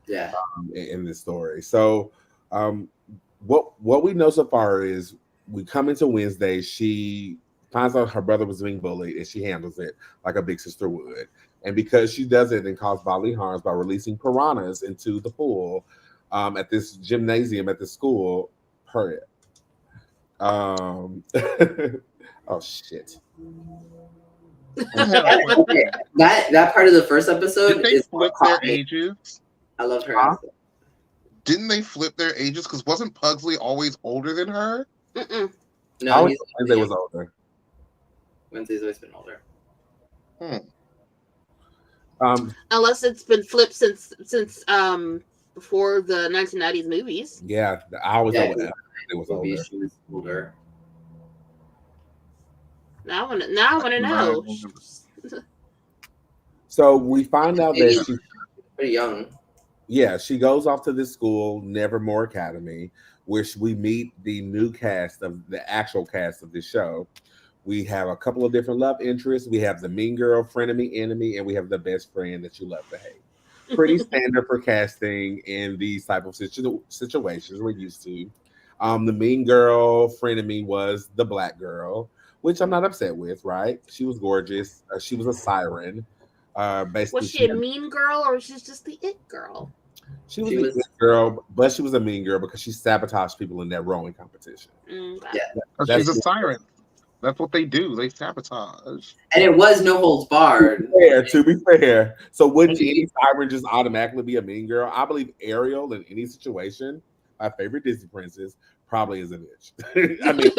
Yeah. In this story. So, what we know so far is we come into Wednesday. She finds out her brother was being bullied, and she handles it like a big sister would. And because she does it and causes bodily harms by releasing piranhas into the pool at this gymnasium at the school, Oh shit! Okay, that part of the first episode Did they is flip what their caught me. ages? I loved her. Huh? Didn't they flip their ages? Because wasn't Pugsley always older than her? Mm-mm. I No, always he's thought Wednesday was older. Wednesday's always been older. Unless it's been flipped since before the 1990s movies. Yeah, I always Yeah, thought Wednesday was movie, older. she was older. Now I want to know. So we find out Maybe that pretty young. she goes off to this school, Nevermore Academy, where we meet the new cast of the actual cast of this show. We have a couple of different love interests. We have the mean girl, frenemy, enemy, and we have the best friend that you love to hate. Pretty standard for casting in these type of situations we're used to. The mean girl, frenemy was the black girl, which I'm not upset with, right? She was gorgeous. She was a siren. Basically, Was she a mean girl or was she just the it girl? She was a good girl, but she was a mean girl because she sabotaged people in that rowing competition. Yeah, she's a siren. That's what they do. They sabotage. And it was no holds barred. To be fair. So wouldn't any siren just automatically be a mean girl? I believe Ariel in any situation, my favorite Disney princess, probably is a bitch. I mean,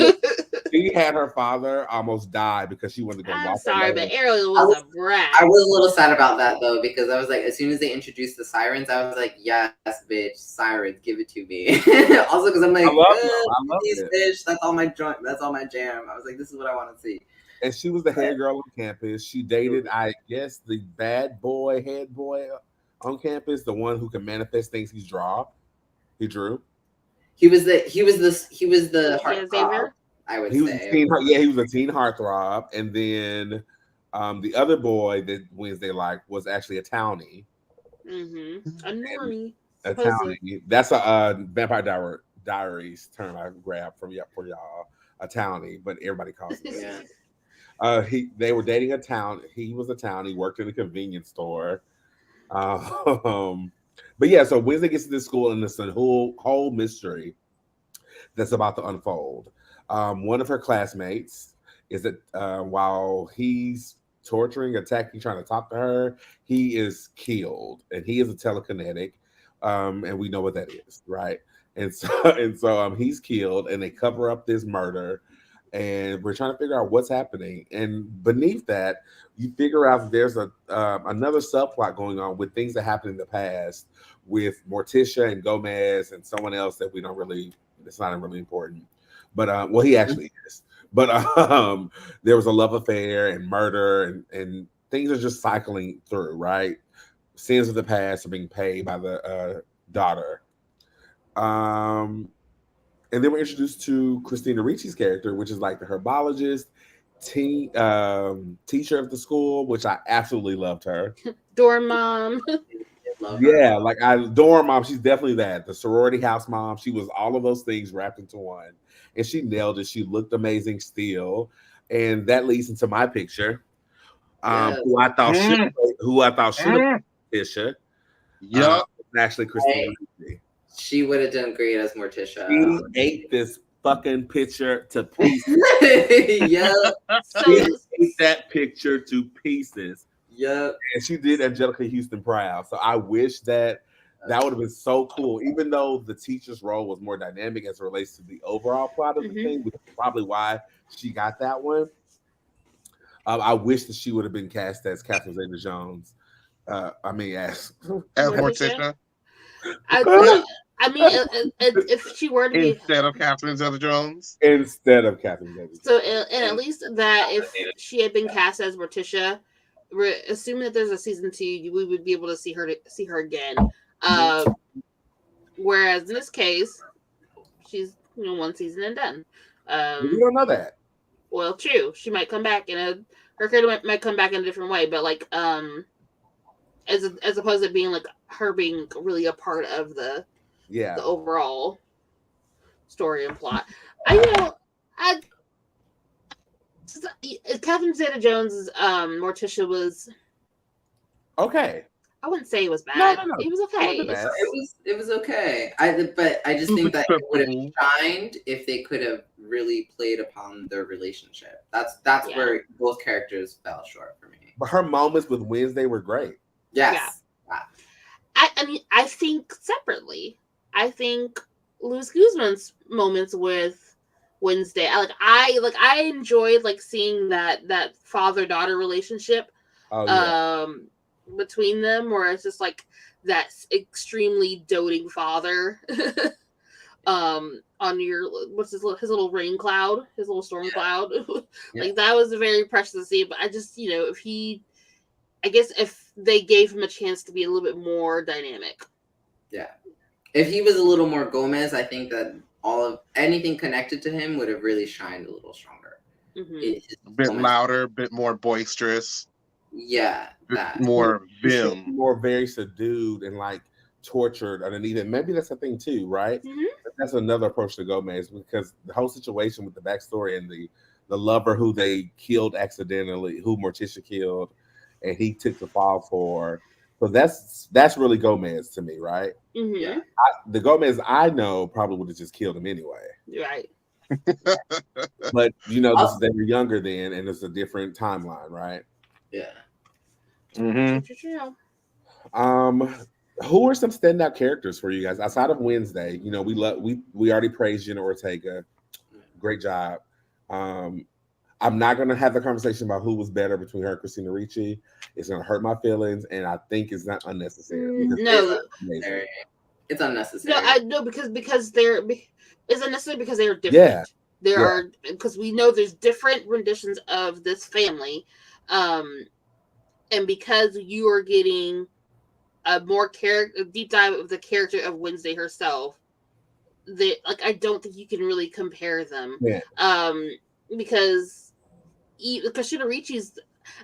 she had her father almost die because she wanted to go. I'm sorry, but Ariel was a brat. I was a little sad about that though, because I was like, as soon as they introduced the sirens, I was like, yes, bitch, sirens, give it to me. Also, because I'm like, I love these it. fish, that's all my joint, that's all my jam. I was like, this is what I want to see. And she was the head girl on campus. She dated, I guess, the bad boy, head boy on campus, the one who can manifest things he drew. He was the heartthrob, I would say. He was a teen heartthrob, and then the other boy that Wednesday liked was actually a townie. Mm-hmm. A normie. A townie. That's a Vampire Diaries term I grabbed for y'all. A townie, but everybody calls it. They were dating a town. He was a town. He worked in a convenience store. But yeah, so Wednesday gets to this school, and it's a whole mystery that's about to unfold. One of her classmates is that while he's torturing, attacking, trying to talk to her, he is killed, and he is a telekinetic, and we know what that is, right? And so he's killed, and they cover up this murder. And we're trying to figure out what's happening. And beneath that, you figure out that there's another subplot going on with things that happened in the past with Morticia and Gomez and someone else that it's not really important. But he actually is. But there was a love affair and murder and things are just cycling through, right? Sins of the past are being paid by the daughter. And then we're introduced to Christina Ricci's character, which is like the herbologist, teacher of the school, which I absolutely loved her. Dorm mom. Yeah, like dorm mom. She's definitely that. The sorority house mom. She was all of those things wrapped into one, and she nailed it. She looked amazing still, and that leads into my picture, who I thought should have Tisha. Yup. Actually, Christina Ricci. She would have done great as Morticia. She ate this fucking picture to pieces. Yeah. She ate that picture to pieces. Yep. And she did Angelica Houston proud. So I wish that would have been so cool, even though the teacher's role was more dynamic as it relates to the overall plot of the thing, which is probably why she got that one. I wish that she would have been cast as Catherine Zeta-Jones. As Morticia. If she were to be instead of Catherine Zeta-Jones, so, and at least that if she had been cast as Morticia, assuming that there's a season 2, we would be able to see her again. Whereas in this case, she's one season and done. We don't know that. Well, true. She might come back her character might come back in a different way, but like as opposed to being like her being really a part of the overall story and plot. Catherine Zeta-Jones' Morticia was okay. I wouldn't say it was bad. No. It was okay. It wasn't bad. It was okay. But I just think that it would have shined if they could have really played upon their relationship. That's where both characters fell short for me. But her moments with Wednesday were great. Yes. Yeah. I mean, I think separately. I think Luis Guzman's moments with Wednesday. I enjoyed like seeing that father-daughter relationship between them, where it's just like that extremely doting father on your what's his little rain cloud, his little storm cloud. Like that was very precious to see. But I just, if they gave him a chance to be a little bit more dynamic. Yeah. If he was a little more Gomez, I think that anything connected to him would have really shined a little stronger. A bit louder, a bit more boisterous. Yeah. More vim. More very subdued and like tortured underneath it. Maybe that's a thing too, right? Mm-hmm. That's another approach to Gomez, because the whole situation with the backstory and the lover who they killed accidentally, who Morticia killed, and he took the fall for. So that's really Gomez to me, right? Mm-hmm. Yeah. The Gomez I know probably would have just killed him anyway. Right. But they were younger then, and it's a different timeline, right? Yeah. Mm-hmm. Who are some standout characters for you guys outside of Wednesday? We already praised Jenna Ortega. Great job. I'm not going to have the conversation about who was better between her and Christina Ricci. It's going to hurt my feelings, and I think it's not unnecessary. No, it's unnecessary. No, because it's unnecessary because they are different. Yeah. There are, because we know there's different renditions of this family, and because you are getting a deep dive of the character of Wednesday herself, I don't think you can really compare them. Yeah. Because Christina Ricci's,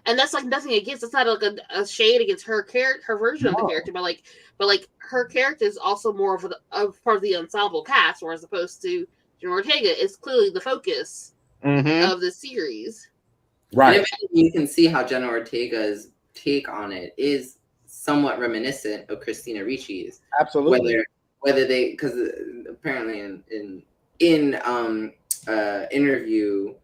and that's like nothing against. It's not like a shade against her version of the character, but her character is also more of part of the ensemble cast, whereas opposed to Jenna Ortega is clearly the focus of the series. Right. And you can see how Jenna Ortega's take on it is somewhat reminiscent of Christina Ricci's. Absolutely. Whether they, because apparently in interview,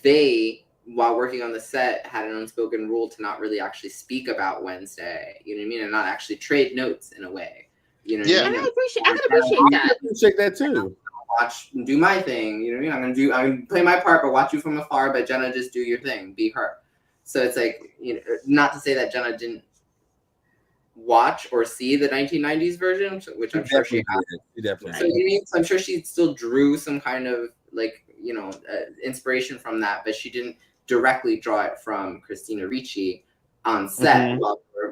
they, while working on the set, had an unspoken rule to not really actually speak about Wednesday. You know what I mean, and not actually trade notes in a way. You know what I mean? And I can appreciate that. I appreciate that too. Do my thing. You know what I mean? I'm gonna play my part, but watch you from afar. But Jenna, just do your thing. Be her. So it's like, not to say that Jenna didn't watch or see the 1990s version, which I'm sure she has. She definitely. So I'm sure she still drew some kind of inspiration from that, but she didn't directly draw it from Christina Ricci on set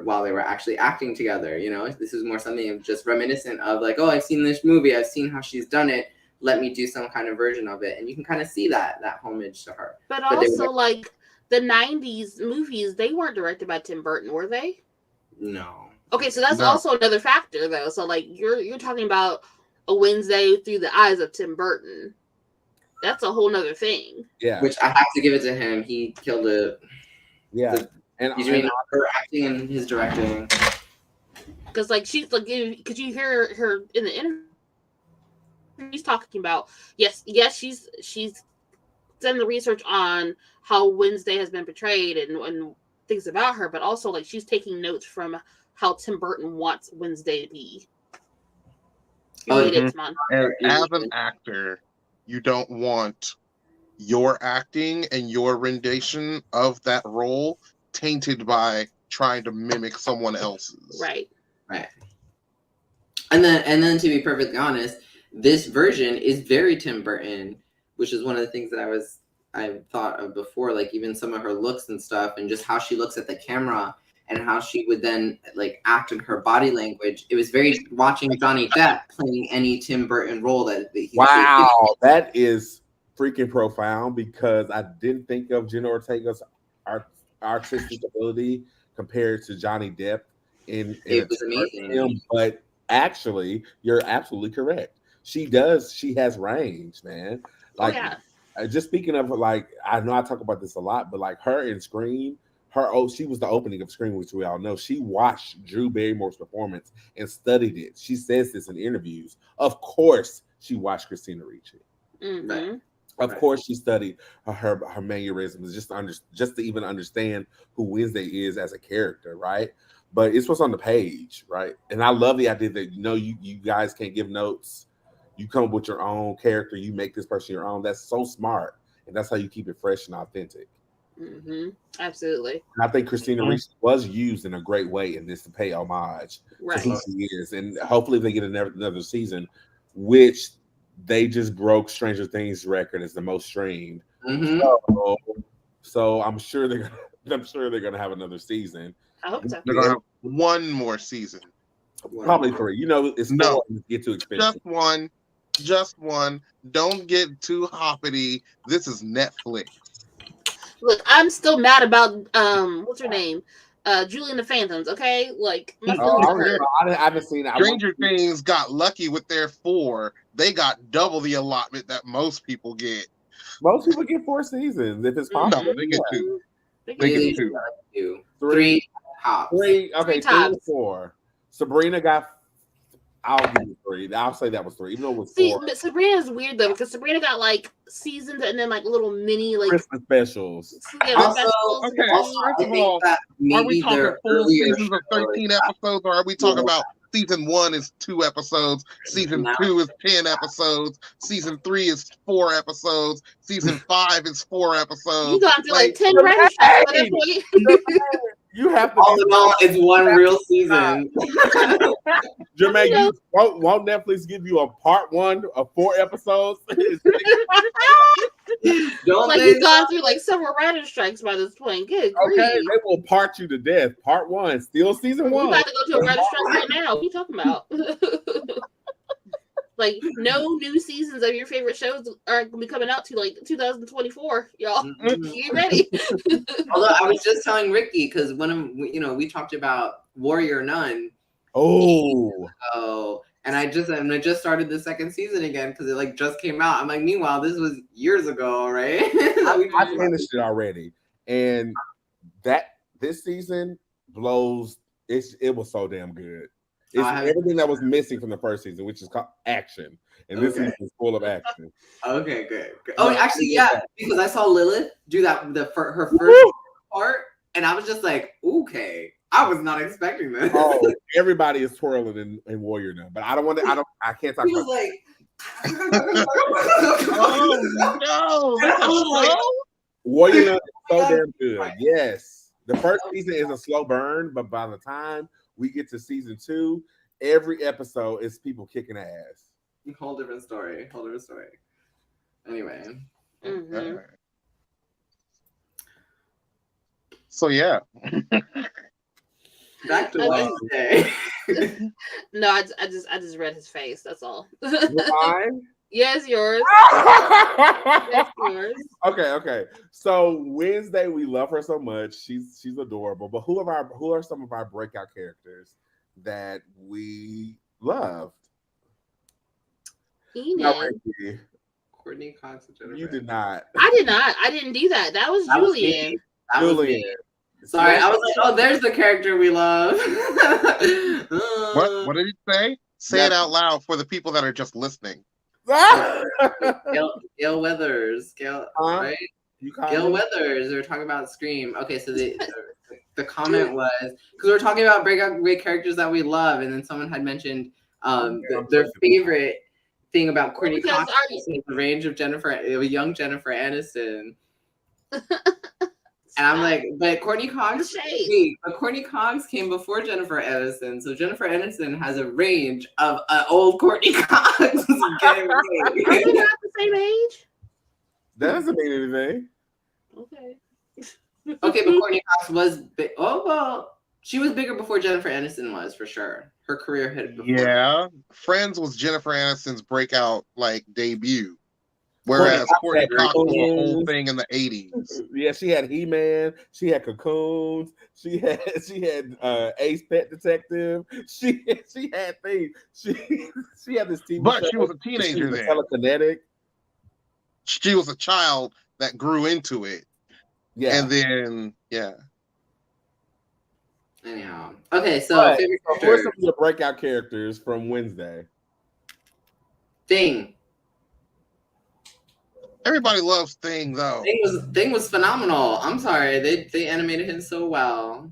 while they were actually acting together. This is more something of just reminiscent of like, oh, I've seen this movie, I've seen how she's done it, let me do some kind of version of it. And you can kind of see that homage to her. But also, like, the 90s movies, they weren't directed by Tim Burton, were they? No. Okay, so that's also another factor, though. So, like, you're talking about a Wednesday through the eyes of Tim Burton. That's a whole nother thing. Yeah. Which I have to give it to him. He killed it. Yeah. And her acting and his directing. Because, like, she's like, because you hear her in the interview, she's talking about yes, she's done the research on how Wednesday has been portrayed and things about her, but also like she's taking notes from how Tim Burton wants Wednesday to be. And as an actor, you don't want your acting and your rendition of that role tainted by trying to mimic someone else's. Right. And then to be perfectly honest, this version is very Tim Burton, which is one of the things that I thought of before, like even some of her looks and stuff, and just how she looks at the camera and how she would then like act in her body language. It was very watching Johnny Depp playing any Tim Burton role that he that is freaking profound, because I didn't think of Jenna Ortega's artistic ability compared to Johnny Depp in it was amazing film, but actually you're absolutely correct. She has range, man. Like, just speaking of, like, I know I talk about this a lot, but like her in Scream, she was the opening of Scream, which we all know. She watched Drew Barrymore's performance and studied it. She says this in interviews. Of course, she watched Christina Ricci. Mm-hmm. Of course, she studied her mannerisms just to even understand who Wednesday is as a character, right? But it's what's on the page, right? And I love the idea that you guys can't give notes. You come up with your own character. You make this person your own. That's so smart, and that's how you keep it fresh and authentic. Mm-hmm. Absolutely. And I think Christina Ricci was used in a great way in this to pay homage Right. to who she is, and hopefully they get another season, which they just broke Stranger Things record as the most streamed. Mm-hmm. So I'm sure they're gonna have another season. I hope so. They're gonna have one more season. Probably 3. It's No. 4 and get too expensive. Just one. Don't get too hoppity. This is Netflix. Look, I'm still mad about what's her name? Julie and the Phantoms, okay? Like my feelings are hurt. I haven't seen it. Stranger Things got lucky with their 4. They got double the allotment that most people get. Most people get 4 seasons if it's possible. No, they get 2. They They can- get 2. 3 hops. 3. Okay, 3 times. and 4. Sabrina got. I'll give you 3. I'll say that was 3, even though it was See, 4. but Sabrina's weird though because Sabrina got like seasons and then like little mini like Christmas specials. Also, specials. okay, Also, first I of think all, that Are we maybe talking their full earlier seasons of shows- 13 episodes, or are we talking about season 1 is 2 episodes, season 2 is 10 episodes, season 3 is 4 episodes, season 5 is 4 episodes? You gone through like 10 Hey! writers by that point. You have to. All in all, it's one real season. Jermaine, You know. won't Netflix give you a part 1 of 4 episodes? Don't Like they? you've gone through like several writer strikes by this point. Good grief. Okay, they will part you to death. Part 1, still season We 1. about to go to a writer strike right now. What are you talking about? Like no new seasons of your favorite shows are gonna be coming out to like 2024, y'all. Get ready. Although I was just telling Ricky because we talked about Warrior Nun. Oh, And I just started the second season again because it like just came out. I'm like, meanwhile, this was years ago, right? I finished it already, and this season blows. It was so damn good. It's everything that was missing from the first season, which is called action, and this season is full of action. Okay, good. Oh, actually, yeah, because I saw Lilith do that her first part, and I was just like, okay, I was not expecting this. Oh, everybody is twirling in Warrior now, but I don't want to. I can't talk He was about. like, Oh no! I was like, Warrior Nun is so damn good. Yes, the first season is a slow burn, but by the time we get to season 2, every episode is people kicking ass. whole different story. Anyway. Mhm. So yeah, Back to Okay. Wednesday. No, I just read his face. That's all. Mine? Yes, yours. Yes, yours. Okay. So Wednesday, we love her so much. She's adorable. But who are some of our breakout characters that we loved? Enid. Courtney Cox and Jennifer. You did not. I did not. I didn't do that. That was That was Julian. me. That was Julian. me. Sorry, I was like, oh, there's the character we love. what did he say? Say it out loud for the people that are just listening. Gail Weathers. Right? Gail Weathers. They were talking about Scream. Okay, so the comment was because we were talking about breakout great characters that we love, and then someone had mentioned their favorite thing about Courtney Cox is the range of young Jennifer Aniston. And I'm like, but Courtney Cox, Courtney Cox came before Jennifer Aniston, so Jennifer Aniston has a range of old Courtney Cox. Are they not the same age? That doesn't mean anything. Okay. Okay, but Courtney Cox was big. Oh well, she was bigger before Jennifer Aniston was for sure. Her career hit before. Yeah, Friends was Jennifer Aniston's breakout debut. Whereas Courtney Cox was the whole thing in the 80s. Yeah, she had He-Man, she had Cocoons, she had Ace Pet Detective. She had things. She had this TV But show. she was a teenager then. Telekinetic. She was a child that grew into it. Yeah. And then, yeah. Anyhow, okay. So But, favorite who are character some of your breakout characters from Wednesday? Thing. Everybody loves Thing, though. Thing was phenomenal. I'm sorry, they animated him so well.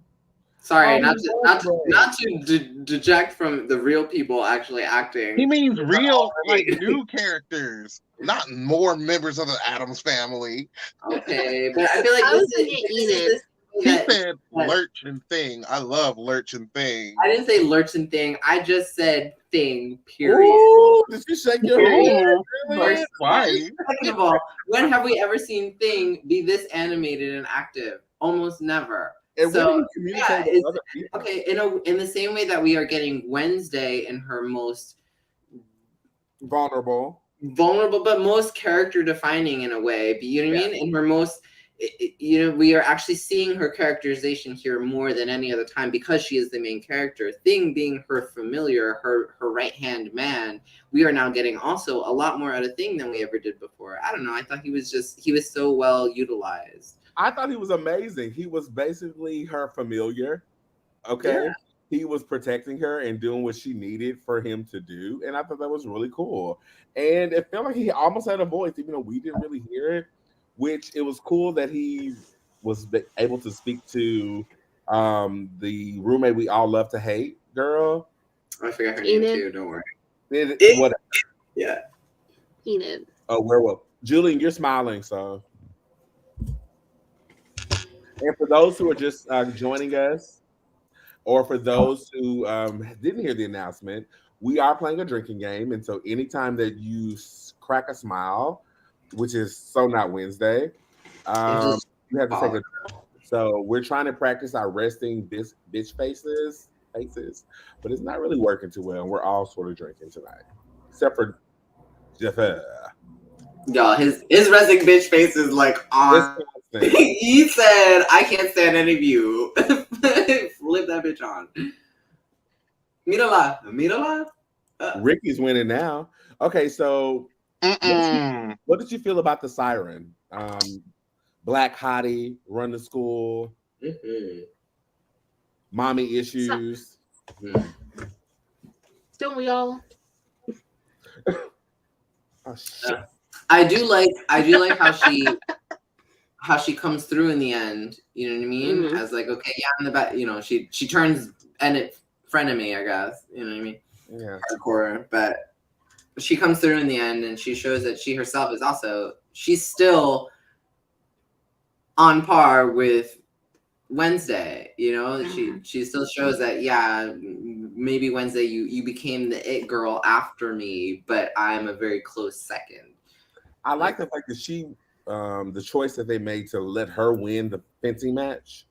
Sorry, not to deject from the real people actually acting. He means real, like new characters, not more members of the Addams family. Okay, but I feel like I was thinking Enid. He said Lurch and Thing. I love Lurch and Thing. I didn't say Lurch and Thing. I just said Thing. Period. Ooh, did you shake your head? Really? Why? Second of all, when have we ever seen Thing be this animated and active? Almost never. And So, when do you communicate with other people? Okay, in the same way that we are getting Wednesday in her most vulnerable, but most character defining in a way. But you know what I mean? In her most, we are actually seeing her characterization here more than any other time because she is the main character. Thing being her familiar, her right hand man. We are now getting also a lot more out of Thing than we ever did before. I don't know. I thought he was so well utilized. I thought he was amazing. He was basically her familiar. Okay. Yeah. He was protecting her and doing what she needed for him to do. And I thought that was really cool. And it felt like he almost had a voice, even though we didn't really hear it, which it was cool that he was able to speak to the roommate we all love to hate girl. I forgot her name too. Don't worry. Whatever. Yeah. Enid. Oh, werewolf. Julian, you're smiling, so. And for those who are just joining us, or for those who didn't hear the announcement, we are playing a drinking game. And so anytime that you crack a smile, which is so not Wednesday, you have to take a drink. So we're trying to practice our resting bitch faces, but it's not really working too well. We're all sort of drinking tonight, except for Jeff. Y'all, his resting bitch face is like on. He said, "I can't stand any of you." Flip that bitch on. Mírala. Ricky's winning now. Okay, so what did you feel about the siren? Black hottie, run to school, mommy issues. Don't we all? Oh, shit. I do like how she comes through in the end. You know what I mean? Mm-hmm. As like, okay, yeah, in the back, she turns frenemy, I guess. You know what I mean? Yeah. Hardcore, but she comes through in the end, and she shows that she herself is she's still on par with Wednesday. She still shows that, yeah, maybe Wednesday you became the it girl after me, but I'm a very close second. I like the fact that she the choice that they made to let her win the fencing match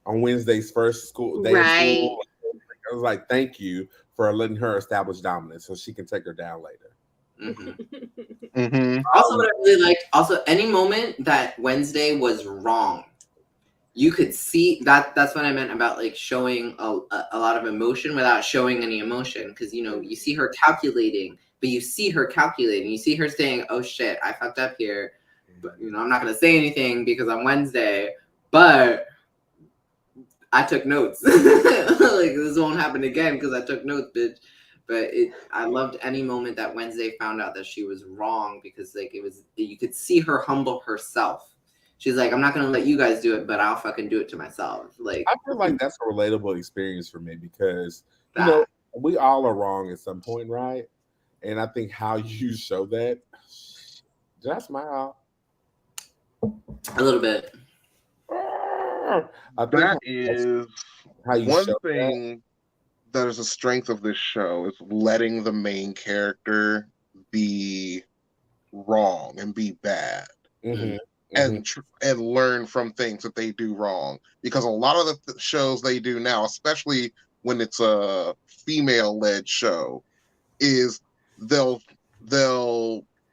on Wednesday's first school day of school. I was like, thank you for letting her establish dominance so she can take her down later. Mm-hmm. Mm-hmm. Also, what I really liked, any moment that Wednesday was wrong, you could see that's what I meant about like showing a lot of emotion without showing any emotion, because you see her calculating, but you see her saying, oh shit, I fucked up here, but I'm not gonna say anything because on Wednesday, but I took notes. Like, this won't happen again because I took notes, bitch. But I loved any moment that Wednesday found out that she was wrong, because like you could see her humble herself. She's like, I'm not gonna let you guys do it, but I'll fucking do it to myself. Like, I feel like that's a relatable experience for me, because we all are wrong at some point, right? And I think how you show that, did I smile? A little bit. I think that is how you one thing that is a strength of this show, is letting the main character be wrong and be bad. Mm-hmm. And learn from things that they do wrong, because a lot of the shows they do now, especially when it's a female-led show, is they'll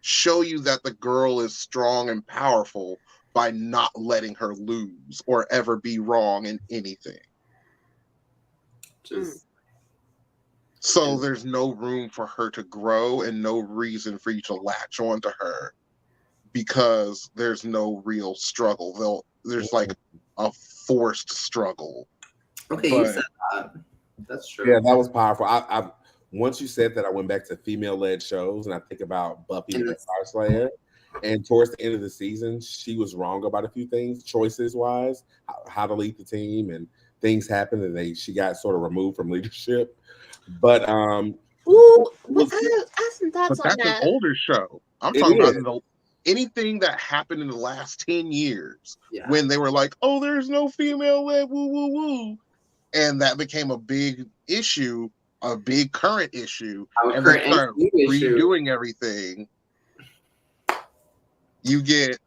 show you that the girl is strong and powerful by not letting her lose or ever be wrong in anything. So there's no room for her to grow and no reason for you to latch on to her, because there's no real struggle. There's like a forced struggle. Okay, But- you said that. That's true. Yeah, that was powerful. I once you said that, I went back to female-led shows, and I think about Buffy And the that's- Star Slayer. And towards the end of the season, she was wrong about a few things, choices-wise, how to lead the team, and things happened, and she got sort of removed from leadership. But Ooh, was- I have some But thoughts on that's an that. older show. I'm It talking is. about anything that happened in the last 10 years Yeah. when they were like, oh, there's no female led woo woo woo. And that became a big issue, a big current issue. Our And current they start MCU issue. redoing everything. You get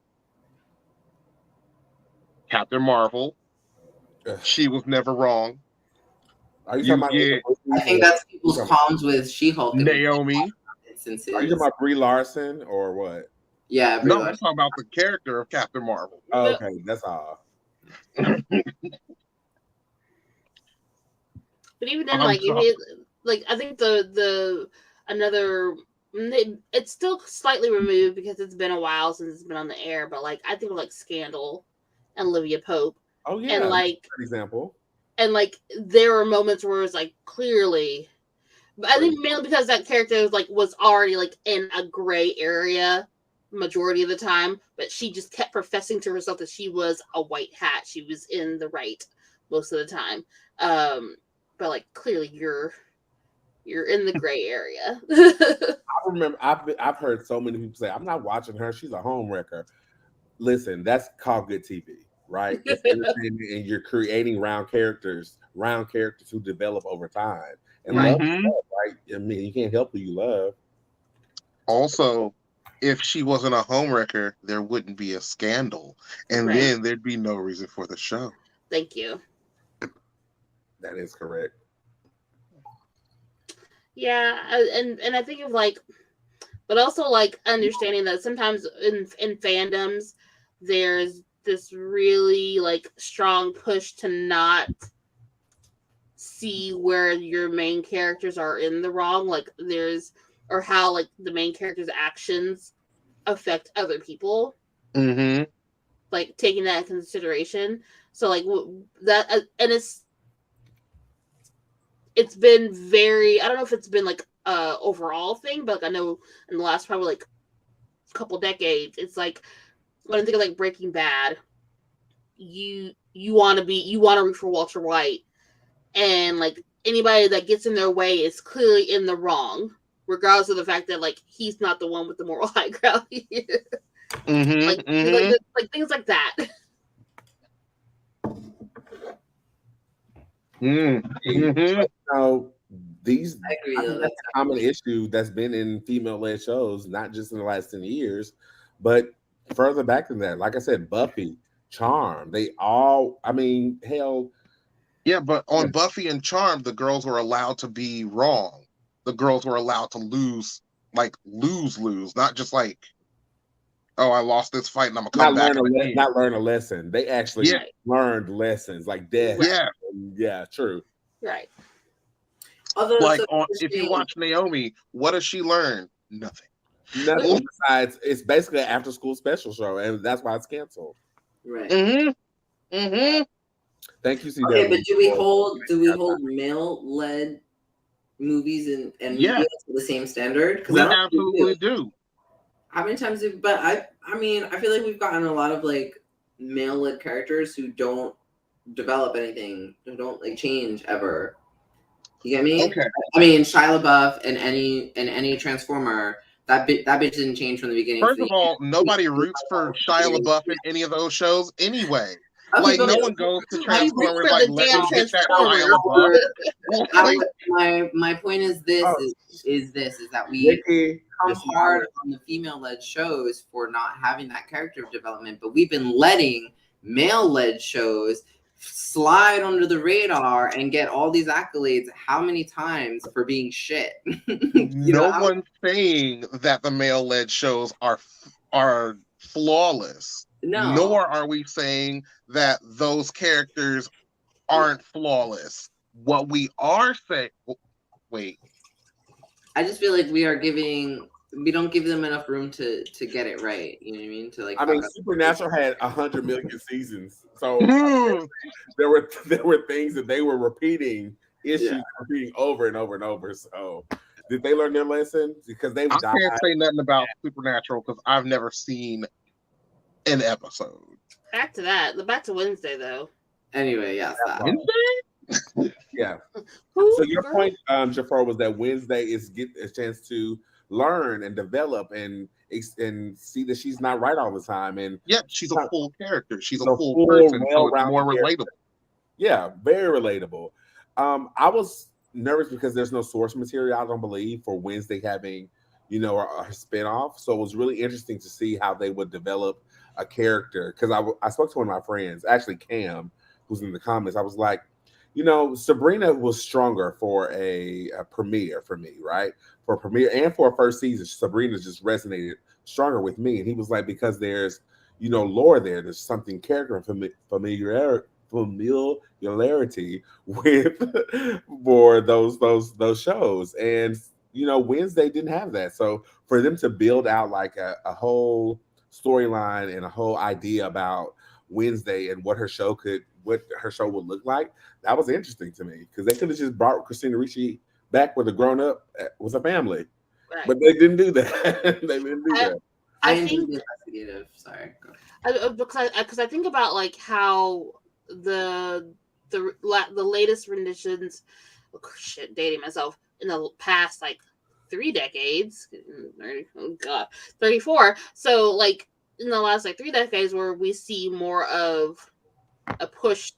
Captain Marvel. She was never wrong. Are you You talking get about? I think that's people's qualms with She-Hulk. in Naomi. Instances. Are you talking about Brie Larson or what? Yeah, Brie No, I'm Larson. talking about the character of Captain Marvel. Oh, okay, that's all. But even then, I'm like, sorry. I think the another, it's still slightly removed because it's been a while since it's been on the air. But like, I think of like Scandal and Olivia Pope, Oh yeah, and like, for example. and like, there were moments where it's like clearly, but I think mainly because that character was already like in a gray area majority of the time, but she just kept professing to herself that she was a white hat. She was in the right most of the time. But like clearly you're in the gray area. I remember I've heard so many people say, I'm not watching her, she's a home wrecker. Listen, that's called good TV, right? It's entertainment, and you're creating round characters who develop over time. And Right. love is love, right? I mean, you can't help who you love. Also, if she wasn't a homewrecker, there wouldn't be a scandal. And Right. then there'd be no reason for the show. Thank you. That is correct. Yeah, and I think of like, but also like understanding that sometimes in fandoms there's this really like strong push to not see where your main characters are in the wrong, like or how like the main character's actions affect other people, Mm-hmm. like taking that into consideration. So like that, and it's been very, I don't know if it's been like overall thing, but like, I know in the last probably like couple decades, it's like when I think of like Breaking Bad, you want to root for Walter White, and like anybody that gets in their way is clearly in the wrong, regardless of the fact that like he's not the one with the moral high ground here. Mm-hmm. Like things like that. Mm-hmm. Now, these I agree. I mean, that's a common issue that's been in female-led shows, not just in the last 10 years, but further back than that. Like I said, Buffy, Charm, they all, I mean, hell. Yeah, but on Buffy and Charm, the girls were allowed to be wrong. The girls were allowed to lose, not just like, oh, I lost this fight and I'm gonna come back. Not learn a lesson. They actually learned lessons, like death. Yeah. Yeah, true. Right. Although, Like if you watch Naomi, what does she learn? Nothing. Nothing besides it's basically an after school special show, and that's why it's canceled. Right. Mm-hmm. Mm-hmm. Thank you, CW. Okay, but do we hold male-led movies and media to the same standard? Because We absolutely do. How many times have, but I mean, I feel like we've gotten a lot of like male-led characters who don't develop anything, who don't like change ever. You get me? Okay. I mean, Shia LaBeouf in any Transformer, that bitch didn't change from the beginning. First of all, nobody roots for Shia LaBeouf in any of those shows anyway. Okay, Like, but no one goes to How do you root Transformers for like, the let damn me get that Transformers? Shia LaBeouf. My point is this is that we Nikki, come hard on the female-led shows for not having that character development, but we've been letting male-led shows slide under the radar and get all these accolades how many times for being shit? No one's saying that the male-led shows are flawless. No. Nor are we saying that those characters aren't flawless. What we are saying, wait. I just feel like we are giving we don't give them enough room to get it right. You know what I mean? To like. I mean, fuck up. Supernatural had 100 million seasons, so Mhm. there were things that they were repeating, issues repeating over and over and over. So, did they learn their lesson? Because they I died. can't say nothing about Supernatural because I've never seen an episode. Back to that. Back to Wednesday though. Anyway, yes. Yeah. Who, So your girl? point, Jafar, was that Wednesday is get a chance to learn and develop and see that she's not right all the time. And Yep, she's a full character. She's a So full full, person, so it's well-rounded more character. relatable. Yeah, very relatable. I was nervous because there's no source material, I don't believe, for Wednesday having, a spinoff. So it was really interesting to see how they would develop a character. Because I spoke to one of my friends, actually Cam, who's in the comments. I was like, Sabrina was stronger for a premiere for me, right? For a premiere and for a first season, Sabrina just resonated stronger with me. And he was like, because there's, lore there's something character and familiarity with for those shows. And Wednesday didn't have that. So for them to build out like a whole storyline and a whole idea about Wednesday and what her show would look like, that was interesting to me, because they could have just brought Christina Ricci back with a grown up with a family, Right. but they didn't do that. They didn't do that. I think enjoyed the investigative. Sorry. Go ahead. because I think about like how the latest renditions, dating myself, in the past like 3 decades, oh god, 34. So like in the last like 3 decades, where we see more of a push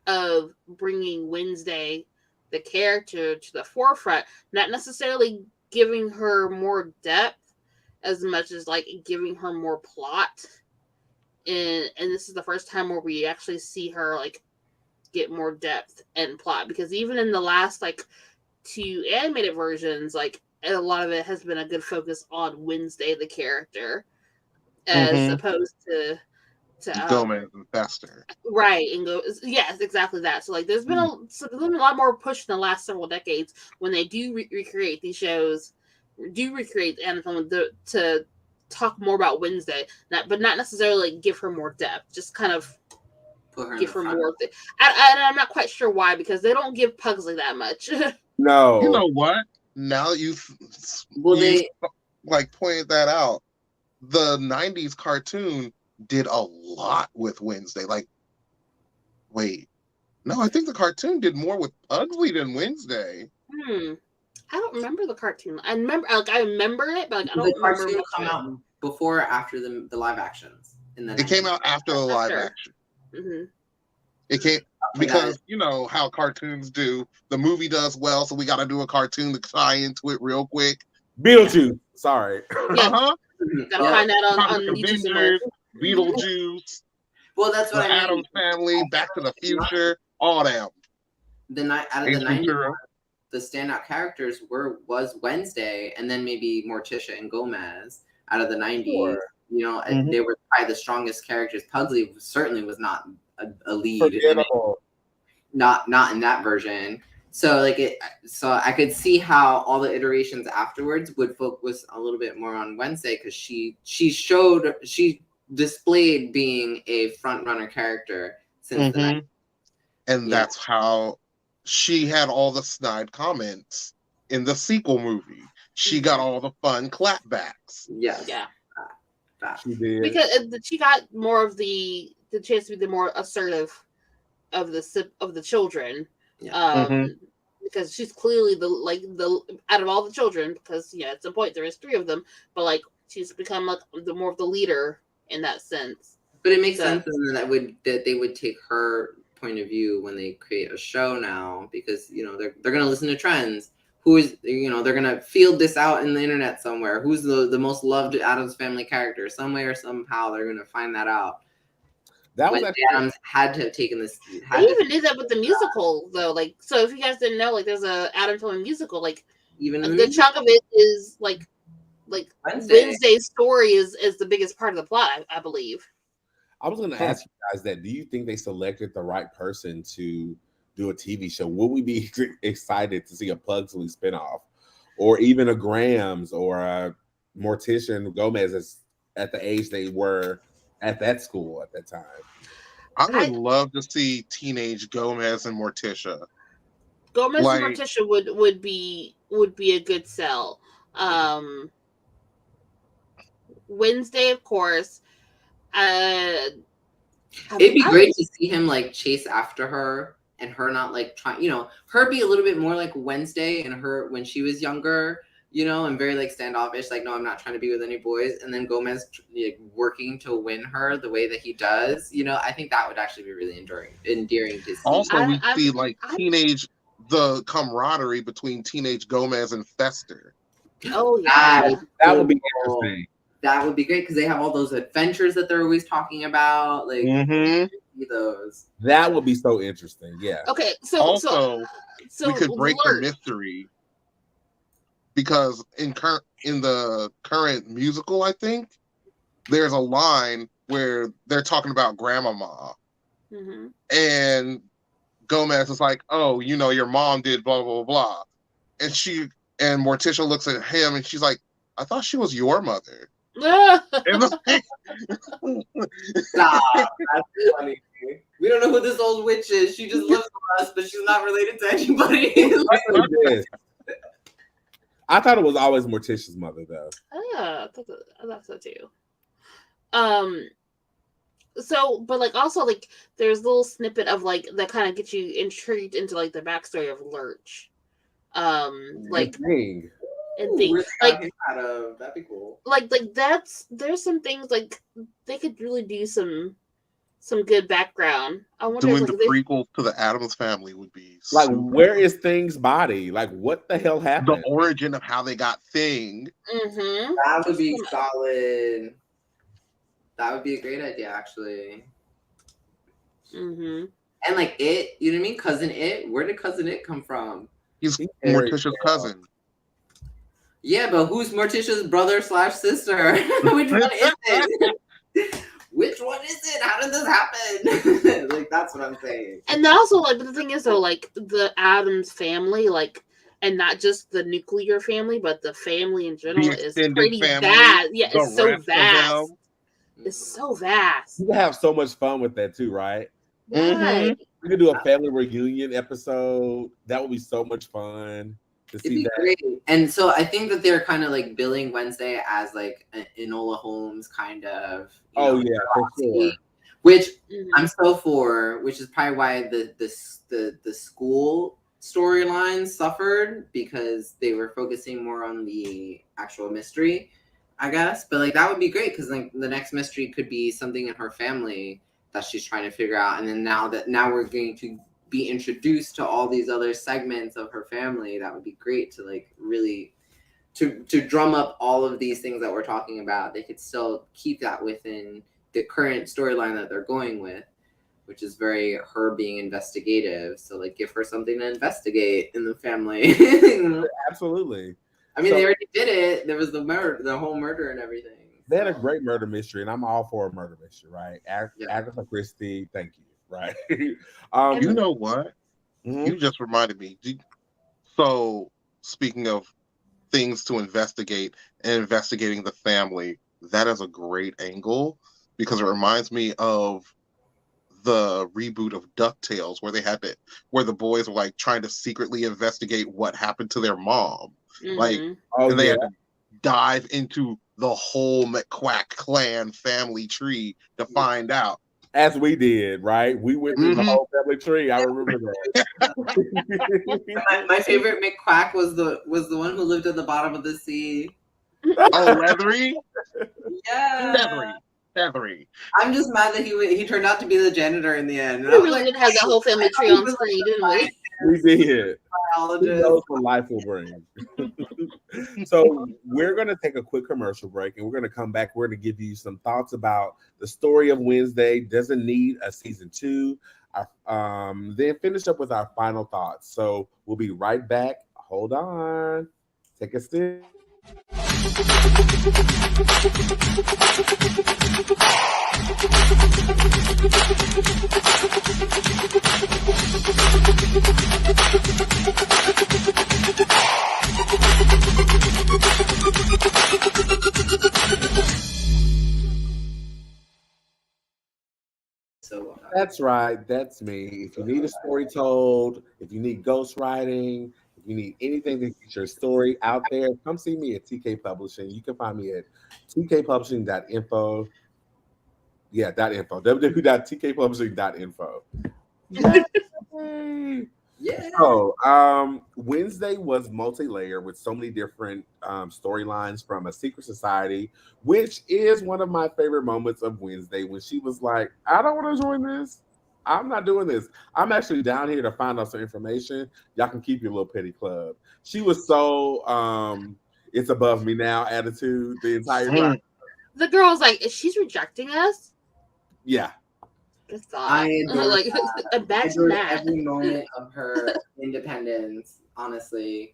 of bringing Wednesday, the character, to the forefront, not necessarily giving her more depth as much as like giving her more plot. And this is the first time where we actually see her like get more depth and plot, because even in the last like 2 animated versions, like a lot of it has been a good focus on Wednesday the character, as opposed to Gomez and Fester. Right, and go, yes, exactly that. So like there's been a lot more push in the last several decades when they do recreate these shows, do recreate the anime to talk more about Wednesday, but not necessarily give her more depth, just kind of give her more. I'm not quite sure why, because they don't give Pugsley that much. No, you know what? Now that you like pointed that out, the '90s cartoon did a lot with Wednesday. Like, wait, no, I think the cartoon did more with Pugsley than Wednesday. I don't remember the cartoon. I remember it, but like, I don't remember. The cartoon come out before or after the live actions. It came out after the live action. Mm-hmm. It came because you know how cartoons do. The movie does well, so we got to do a cartoon to tie into it real quick. Beetlejuice. Sorry. Yeah. Gotta find that on Avengers, Beetlejuice. Well, that's what the Addams Family, Back to the Future, all them. Out of the 90s, the standout characters was Wednesday, and then maybe Morticia and Gomez out of the 90s. Sure. They were probably the strongest characters. Pugsley certainly was not a lead. Forgettable. Not in that version. So so I could see how all the iterations afterwards would focus a little bit more on Wednesday, because she displayed being a front runner character since the 90s. And that's how she had all the snide comments in the sequel movie. She got all the fun clapbacks. Yes. Yeah. She did. Because she got more of the chance to be the more assertive of the children. Yeah. Because she's clearly the out of all the children, because at some point there is 3 of them, but like she's become like the more of the leader in that sense. But it makes sense that they would take her point of view when they create a show now, because they're gonna listen to trends. Who is they're gonna field this out in the internet somewhere. Who's the most loved Addams Family character? Some way or somehow they're gonna find that out. That was Addams had to have taken this. They even did that with the musical though. Like, so if you guys didn't know, like there's a Addams Family musical. Like, even the chunk of it is like Wednesday's story is the biggest part of the plot, I believe. I was going to ask you guys that. Do you think they selected the right person to do a TV show? Would we be excited to see a Pugsley spinoff, or even a Grams, or a Morticia and Gomez is at the age they were at that school at that time. I would love to see teenage Gomez and Morticia. Gomez and Morticia would be a good sell. Wednesday, of course. It'd be great to see him like chase after her and her not like trying, her be a little bit more like Wednesday and her when she was younger, and very like standoffish, like, no, I'm not trying to be with any boys. And then Gomez like working to win her the way that he does, I think that would actually be really endearing to see. Also, we see like the camaraderie between teenage Gomez and Fester. Oh yeah, that would be interesting. That would be great because they have all those adventures that they're always talking about. Like those. That would be so interesting. Yeah. Okay. So we could break the mystery because in the current musical, I think there's a line where they're talking about Grandmama, and Gomez is like, "Oh, your mom did blah blah blah," and Morticia looks at him and she's like, "I thought she was your mother." Stop. That's funny. We don't know who this old witch is. She just lives with us, but she's not related to anybody. I thought it was always Morticia's mother, though. I thought so too. So, but like also like there's a little snippet of like that kind of gets you intrigued into like the backstory of Lurch. Like. And things like that'd be cool. Like there's some things like they could really do some good background. I wonder doing the prequel to the Addams Family would be like where is Thing's body? Like what the hell happened? The origin of how they got Thing. That would be solid. That would be a great idea, actually. And like It, you know what I mean? Cousin It. Where did Cousin It come from? He's Morticia's cousin. Yeah, but who's Morticia's brother/sister? Which one is it? Which one is it? How did this happen? Like, that's what I'm saying. And also, like, the thing is, though, like, the Addams family, like, and not just the nuclear family, but the family in general is pretty vast. Yeah, it's so vast. It's so vast. You can have so much fun with that, too, right? Right. We could do a family reunion episode. That would be so much fun. It'd be great. And so I think that they're kind of like billing Wednesday as like an Enola Holmes kind of. For sure. Which I'm so for. Which is probably why the school storyline suffered because they were focusing more on the actual mystery, I guess. But like that would be great because like the next mystery could be something in her family that she's trying to figure out, and then now we're going to be introduced to all these other segments of her family. That would be great to like really to drum up all of these things that we're talking about. They could still keep that within the current storyline that they're going with, which is very her being investigative. So like give her something to investigate in the family. Absolutely. I mean, they already did it. There was the whole murder and everything. They had a great murder mystery, and I'm all for a murder mystery, right? Agatha Christie, thank you. Right. You know what? You just reminded me. So, speaking of things to investigate and investigating the family, that is a great angle because it reminds me of the reboot of DuckTales where the boys were like trying to secretly investigate what happened to their mom. Like, and they had to dive into the whole McQuack clan family tree to find out. As we did, right? We went through the whole family tree. I remember that. my favorite McQuack was the one who lived at the bottom of the sea. Oh, Leathery? Yeah. Leathery. I'm just mad that he turned out to be the janitor in the end. We really did have the whole family tree on screen, didn't we? We did. Who knows what life will bring. So we're going to take a quick commercial break, and we're going to come back. We're going to give you some thoughts about the story of Wednesday. Doesn't need a season 2. Then finish up with our final thoughts. So we'll be right back. Hold on. Take a sip. That's right. That's me. If you need a story told, if you need ghostwriting, if you need anything to get your story out there, come see me at TK Publishing. You can find me at tkpublishing.info. Yeah, .info. www.tkpublishing.info. Yay! Yeah. So, Wednesday was multi-layered with so many different storylines from a secret society, which is one of my favorite moments of Wednesday when she was like, "I don't want to join this. I'm not doing this. I'm actually down here to find out some information. Y'all can keep your little petty club." She was so it's above me now attitude the entire time. The girl was like, she's rejecting us. Yeah. Good thought. I adore Like, that. I imagine adored that. every moment of her independence, honestly.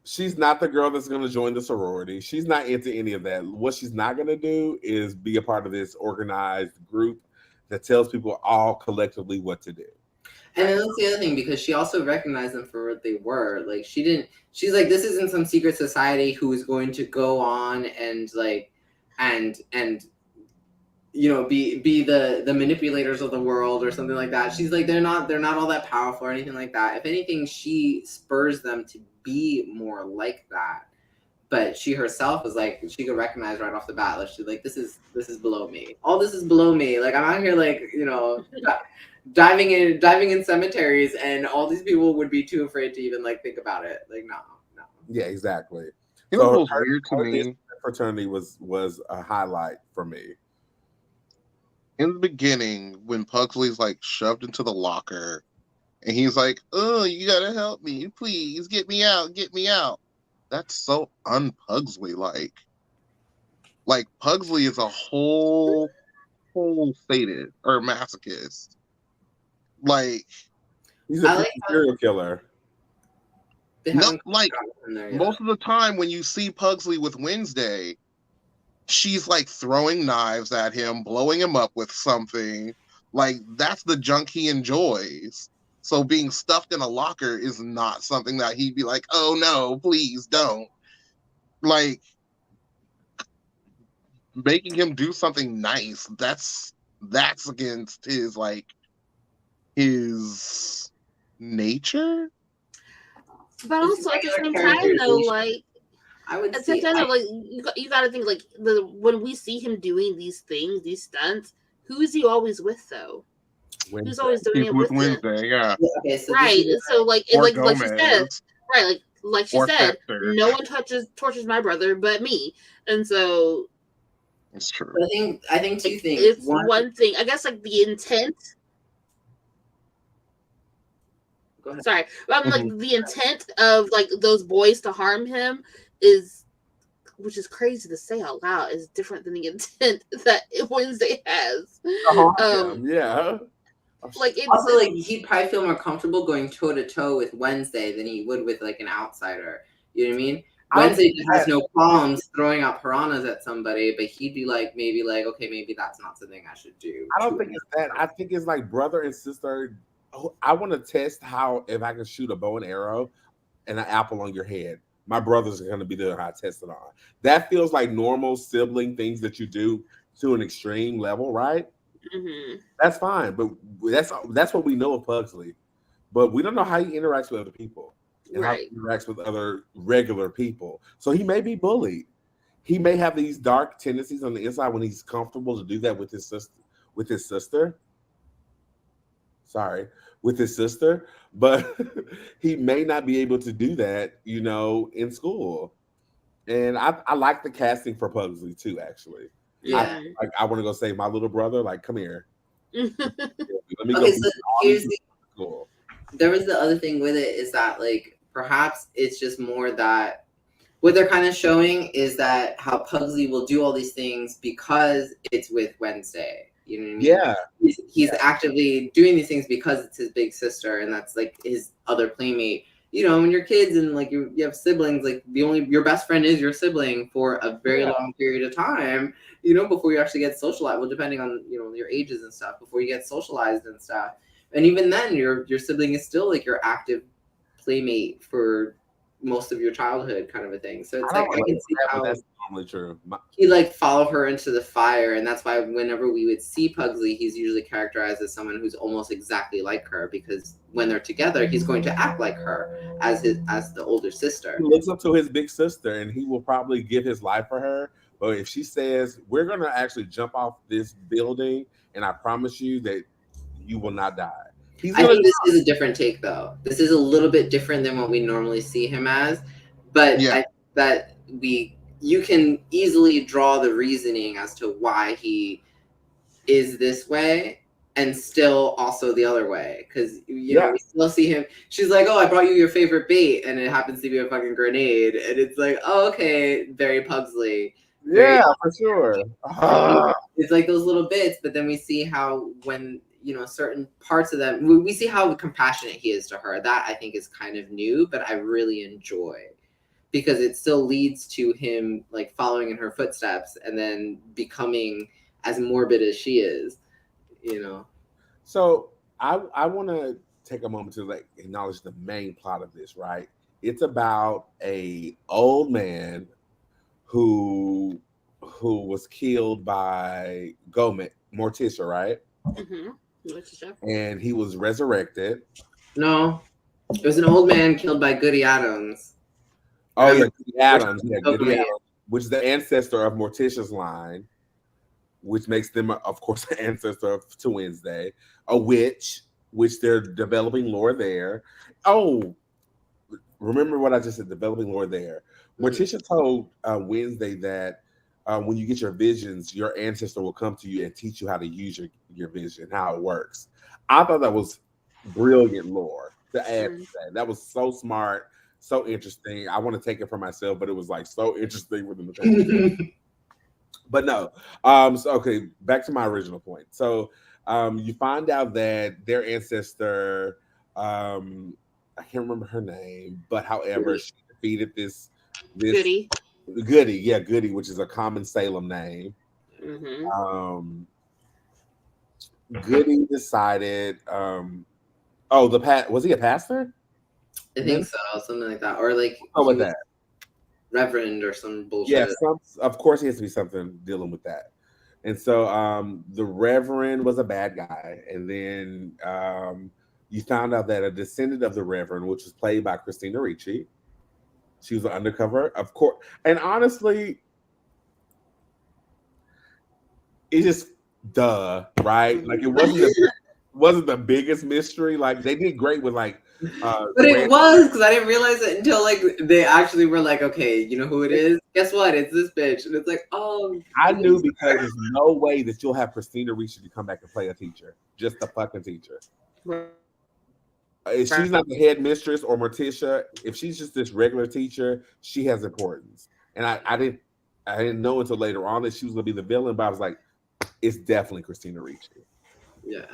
She's not the girl that's going to join the sorority. She's not into any of that. What she's not going to do is be a part of this organized group that tells people all collectively what to do. And then that's the other thing, because she also recognized them for what they were. Like, she's like, this isn't some secret society who is going to go on and like, and you know, be the manipulators of the world or something like that. She's like, they're not all that powerful or anything like that. If anything, she spurs them to be more like that. But she herself is like, she could recognize right off the bat, like, she's like, this is below me. All this is below me. Like, I'm out here, like, you know, diving in cemeteries, and all these people would be too afraid to even like think about it. Like, no. Yeah, exactly. You know So what was weird to me? Fraternity was a highlight for me. In the beginning, when Pugsley's like shoved into the locker, and he's like, "Oh, you gotta help me, please, get me out, get me out." That's so un-Pugsley like. Like, Pugsley is a whole sadist or masochist. Like, He's a I like serial killer. They no, haven't like gotten there yet. most of the time when you see Pugsley with Wednesday, she's like throwing knives at him, blowing him up with something. Like, that's the junk he enjoys. So being stuffed in a locker is not something that he'd be like, "Oh no, please don't." Like, making him do something nice, that's against his like his nature. But It's also at the regular same time, though, characterization. like I would at the say, same time, like you got to think like when we see him doing these things, these stunts, who is he always with though? Wednesday. Who's always doing He's it with with him? Wednesday, yeah. okay, so Right. So like Or like Gomez. she said, right, like she Or said, Fester. no one tortures my brother but me. And so It's true. I think two things. it's one thing. I guess like the intent. Go ahead. Sorry, but I'm like the intent of like those boys to harm him is, which is crazy to say out loud, is different than the intent that Wednesday has. Yeah. Like it's Also, like, he'd probably feel more comfortable going toe to toe with Wednesday than he would with like an outsider. You know what I mean? Wednesday just has no qualms throwing out piranhas at somebody, but he'd be like, maybe like, okay, maybe that's not something I should do. I don't think it's that. I think it's like brother and sister. I want to test how if I can shoot a bow and arrow and an apple on your head. My brothers are going to be there. How I test it on. That feels like normal sibling things that you do to an extreme level, right? Mm-hmm. That's fine, but that's what we know of Pugsley. But we don't know how he interacts with other people and how he interacts with other regular people. So he may be bullied. He may have these dark tendencies on the inside when he's comfortable to do that with his sister. With his sister, but he may not be able to do that, in school. And I like the casting for Pugsley too, actually. Yeah. I want to go say my little brother, like, come here. Let me Okay, go. so here's there was the other thing with it is that like perhaps it's just more that what they're kind of showing is that how Pugsley will do all these things because it's with Wednesday. You know what I mean? Yeah. He's actively doing these things because it's his big sister and that's like his other playmate. You know, when you're kids and like you have siblings, like your best friend is your sibling for a very long period of time, before you actually get socialized. Well, depending on, your ages and stuff, before you get socialized and stuff. And even then your sibling is still like your active playmate for most of your childhood kind of a thing. So it's I like don't I can see that, but how that's normally true. he like followed her into the fire, and that's why whenever we would see Pugsley, he's usually characterized as someone who's almost exactly like her, because when they're together, he's going to act like her as the older sister. He looks up to his big sister, and he will probably give his life for her. But if she says, "We're going to actually jump off this building, and I promise you that you will not die," I think this is a different take, though. This is a little bit different than what we normally see him as, but Yeah. you can easily draw the reasoning as to why he is this way and still also the other way, because you know we still see him. She's like, "Oh, I brought you your favorite bait," and it happens to be a fucking grenade, and it's like, "Oh, okay, very Pugsley." Yeah, for sure. It's like those little bits, but then we see how when certain parts of them, we see how compassionate he is to her. That I think is kind of new, but I really enjoy, because it still leads to him like following in her footsteps and then becoming as morbid as she is, So I want to take a moment to like acknowledge the main plot of this, right? It's about a old man who was killed by Morticia, right? Mm-hmm. And he was resurrected. No, it was an old man killed by Goody Adams. Oh yeah, Goody Adams. Yeah, Goody Adams, which is the ancestor of Morticia's line, which makes them, of course, the ancestor to Wednesday. A witch, which they're developing lore there. Oh, remember what I just said, developing lore there. Morticia told Wednesday that when you get your visions, your ancestor will come to you and teach you how to use your vision, how it works. I thought that was brilliant lore to add to that. That was so smart, so interesting. I want to take it for myself, but it was like so interesting for them to take. But no. So okay, back to my original point. So you find out that their ancestor, I can't remember her name, but however, she defeated this Goody, which is a common Salem name. Mm-hmm. Goody decided, was he a pastor? I think so, something like that, or like that reverend or some bullshit. Yeah, of course he has to be something dealing with that. And so the reverend was a bad guy, and then you found out that a descendant of the reverend, which was played by Christina Ricci, she was an undercover, of course. And honestly, it just right? Like it wasn't the biggest mystery. Like they did great with like but it was, because I didn't realize it until like they actually were like, okay, you know who it is? Guess what? It's this bitch. And it's like, oh, I knew, because there's no way that you'll have Christina Ricci to come back and play a teacher, just a fucking teacher. If she's not the head mistress or Morticia, if she's just this regular teacher, she has importance. And I didn't know until later on that she was gonna be the villain, but I was like, it's definitely Christina Ricci. Yeah.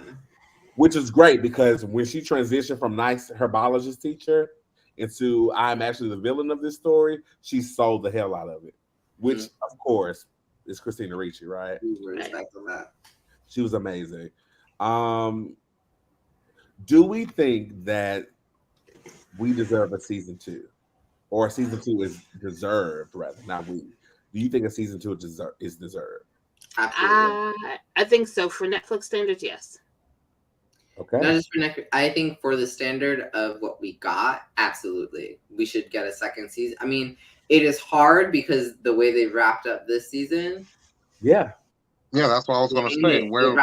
Which is great, because when she transitioned from nice herbologist teacher into I'm actually the villain of this story, she sold the hell out of it. Which of course is Christina Ricci, right? Respect on that. She was amazing. Do we think that we deserve a season 2? Or season 2 is deserved, rather, not we. Do you think a season 2 is deserved? Absolutely. I think so. For Netflix standards, yes. Okay. Not just for Netflix. I think for the standard of what we got, absolutely. We should get a second season. I mean, it is hard because the way they wrapped up this season. Yeah, that's what I was going to say. Where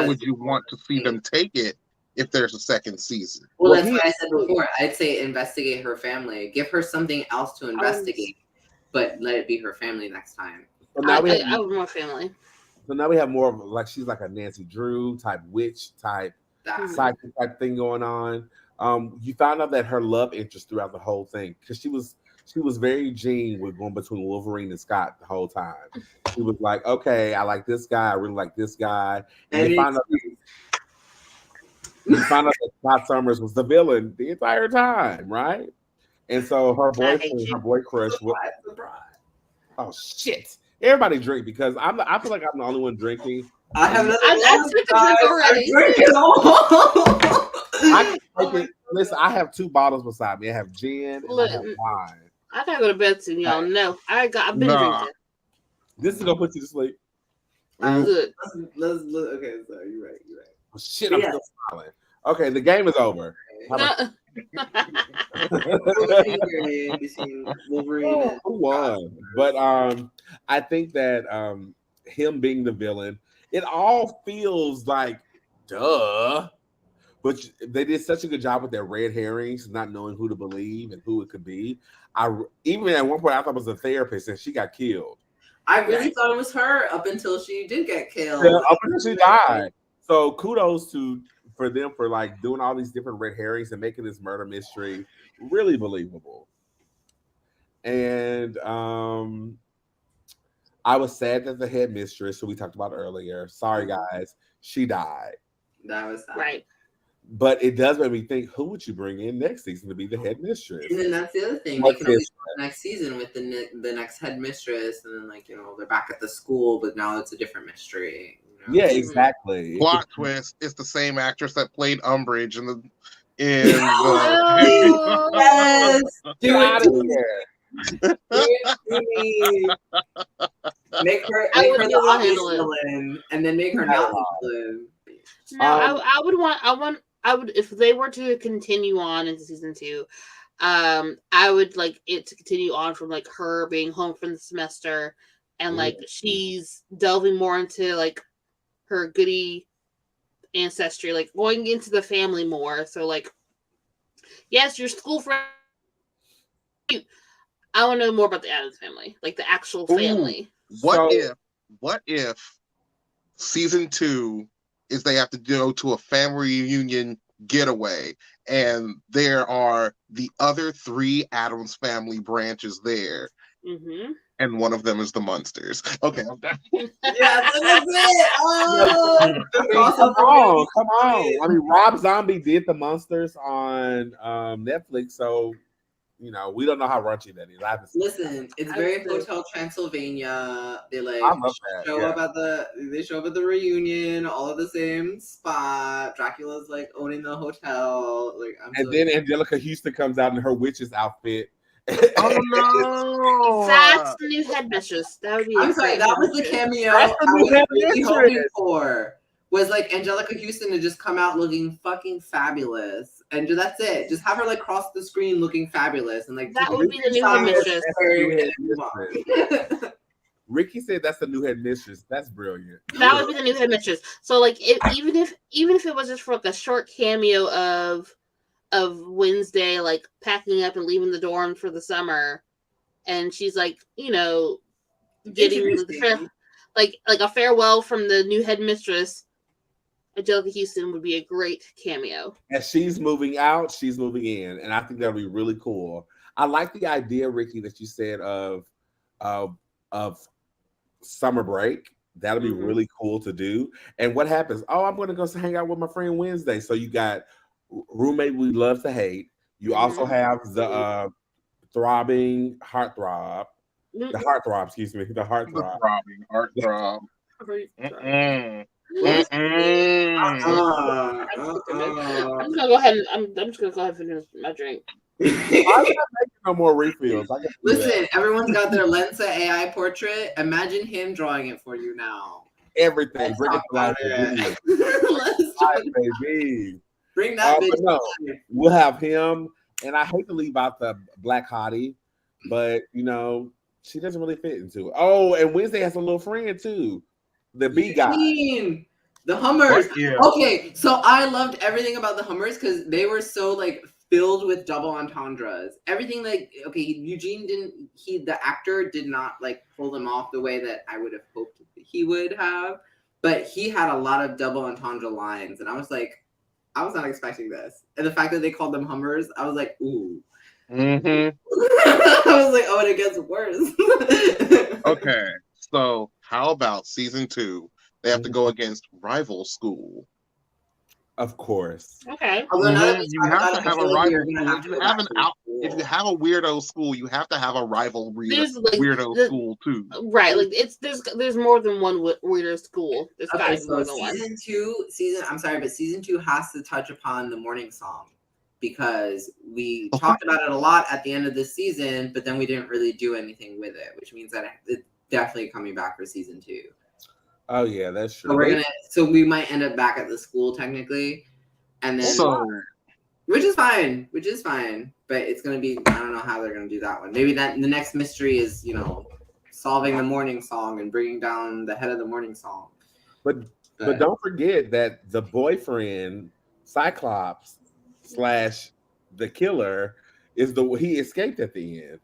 would you want to see them take it if there's a second season? Well, that's what I said before. I'd say investigate her family. Give her something else to investigate, but let it be her family next time. So now we have more family. So now we have more of like, she's like a Nancy Drew type witch type psychic type thing going on. You found out that her love interest throughout the whole thing, because she was very Jean with going between Wolverine and Scott the whole time. She was like, okay, I like this guy, I really like this guy. And you find out that Scott Summers was the villain the entire time, right? And so her boyfriend, her boy crush was, oh shit. Everybody drink, because I feel like I'm the only one drinking. I have I took a drink already. I can take it. Listen, I have 2 bottles beside me. I have gin and I have wine. I gotta go to bed soon, y'all. No, I've been drinking. This is gonna put you to sleep. Good. Let's okay, so you're right. Oh, shit, I'm still smiling. Okay, the game is over. Wolverine who won? But I think that him being the villain, it all feels like duh. But they did such a good job with their red herrings, not knowing who to believe and who it could be. Even at one point I thought it was a therapist and she got killed. I really thought it was her up until she did get killed. Yeah, up until she died. So kudos for them for like doing all these different red herrings and making this murder mystery really believable. And I was sad that the headmistress, who we talked about earlier, sorry guys, she died. That was sad. Right. But it does make me think, who would you bring in next season to be the headmistress? And then that's the other thing. They can always go next season with the next headmistress, and then they're back at the school, but now it's a different mystery. You know? Yeah, exactly. Plot twist: it's the same actress that played Umbridge in yes, do it. Make her the obvious villain, and then make her not the villain. No, I would if they were to continue on into season 2, I would like it to continue on from like her being home from the semester and like she's delving more into like her goody ancestry, like going into the family more. So like, yes, your school friend. I want to know more about the Addams family, like the actual family. What if season 2 is they have to go to a family reunion getaway, and there are the other 3 Addams family branches there, and one of them is the Munsters. Okay, I'm done. Yeah, that's it. Oh, come on! I mean, Rob Zombie did the Munsters on Netflix, so you know we don't know how raunchy that is. Listen, it's very Hotel Transylvania. They like show up at the reunion, all at the same spot. Dracula's like owning the hotel. Like, then Angelica Houston comes out in her witch's outfit. Oh no! That's the new headmistress. That would be. I'm sorry, that was the cameo I was really hoping for. Was like Angelica Houston to just come out looking fucking fabulous, and that's it. Just have her like cross the screen looking fabulous, and like that would be the new headmistress. Ricky said that's the new headmistress. That's brilliant. That would be the new headmistress. So like, even if it was just for like a short cameo of Wednesday, like packing up and leaving the dorm for the summer, and she's like, you know, getting like a farewell from the new headmistress. Angelica Houston would be a great cameo. As she's moving out, she's moving in, and I think that'll be really cool. I like the idea, Ricky, that you said of summer break. That'll be really cool to do. And what happens? Oh, I'm going to go hang out with my friend Wednesday. So you got Roommate We Love to Hate. You also have the throbbing heartthrob. The heartthrob, excuse me. The heartthrob. The throbbing heartthrob. I'm just gonna go ahead and finish my drink. I'm not making no more refills. Listen, everyone's got their Lensa AI portrait. Imagine him drawing it for you now. Everything. Bring it to life, baby. Bring that bitch. No, we'll have him, and I hate to leave out the Black Hottie, but you know she doesn't really fit into it. Oh, and Wednesday has a little friend too. The B guy. The Hummers. Yeah. Okay, so I loved everything about the Hummers because they were so like filled with double entendres. Everything like Eugene the actor did not like pull them off the way that I would have hoped he would have, but he had a lot of double entendre lines, and I was not expecting this. And the fact that they called them Hummers, I was like, ooh. I was like, oh, and it gets worse. Okay, so how about season 2? They have to go against rival school. Of course. Okay. Although now that Mhm. we You talk have about to it, I have a feel like we are rival gonna school. have If to you go have back an to the out, school. if you have a weirdo school, you have to have a rival There's like weirdo school too. right, like there's more than one weirder school. There's got Okay, to be so more than one. season 2 has to touch upon the morning song because we talked about it a lot at the end of this season, but then we didn't really do anything with it, which means that it's definitely coming back for season 2. Oh yeah, that's true. So we might end up back at the school technically, and then which is fine, but it's gonna be, I don't know how they're gonna do that one. Maybe that the next mystery is, solving the morning song and bringing down the head of the morning song. But don't forget that the boyfriend, Cyclops / the killer, he escaped at the end.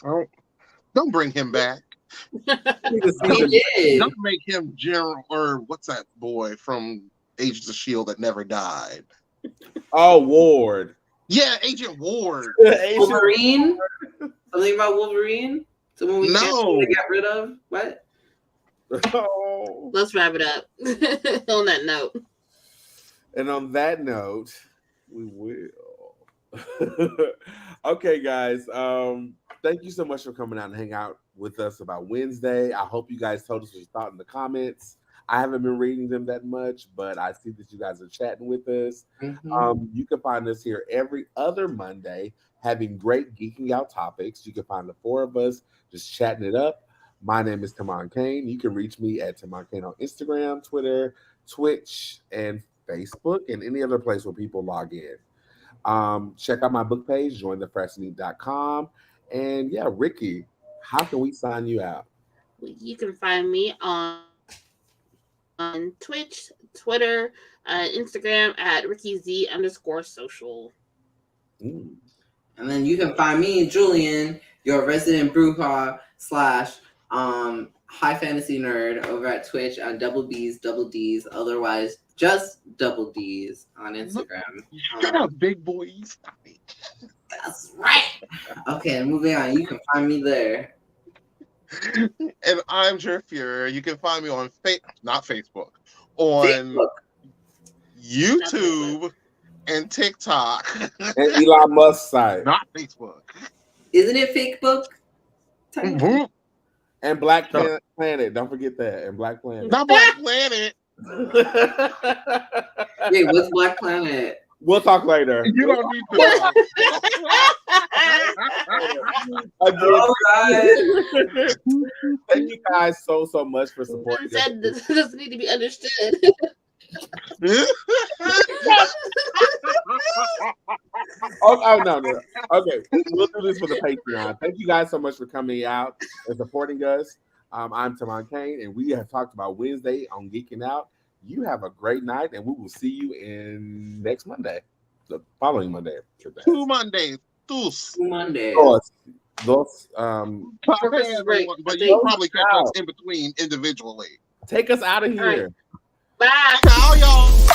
Oh, don't bring him back. He did. Don't make him General, or what's that boy from Agents of S.H.I.E.L.D. that never died? Oh, Ward. Yeah, Agent Ward. Wolverine? Something about Wolverine? Someone we can't seem to get rid of? What? Oh. Let's wrap it up on that note. And on that note, we will. Okay, guys. Thank you so much for coming out and hang out with us about Wednesday. I hope you guys told us what you thought in the comments. I haven't been reading them that much, but I see that you guys are chatting with us. Mm-hmm. You can find us here every other Monday having great geeking out topics. You can find the four of us just chatting it up. My name is Tamon Kane. You can reach me at Tamon Kane on Instagram, Twitter, Twitch, and Facebook, and any other place where people log in. Check out my book page, jointhefreshmeat.com. And yeah, Ricky, how can we sign you out? You can find me on Twitch, Twitter, Instagram at RickyZ_social. And then you can find me, Julian, your resident Bruja / high fantasy nerd over at Twitch on Double B's, Double D's, otherwise just Double D's on Instagram. Shut up, big boys. That's right. Okay, moving on. You can find me there. And I'm Jer Fuhrer. You can find me on not Facebook, on YouTube and TikTok. And Elon Musk's site. Not Facebook. Isn't it fake book? Mm-hmm. And Black Planet. Don't forget that. And Black Planet. Not Black Planet. Wait, what's Black Planet? We'll talk later. You don't need to. Thank you guys so much for supporting us. This doesn't need to be understood. Oh no. Okay, we'll do this for the Patreon. Thank you guys so much for coming out and supporting us. I'm Tamon Kane, and we have talked about Wednesday on Geeking Out. You have a great night, and we will see you in next Monday, the following Monday. 2 Mondays. Two Mondays. Those, but you'll probably catch us in between individually. Take us out of here. Right. Bye. Ciao, y'all.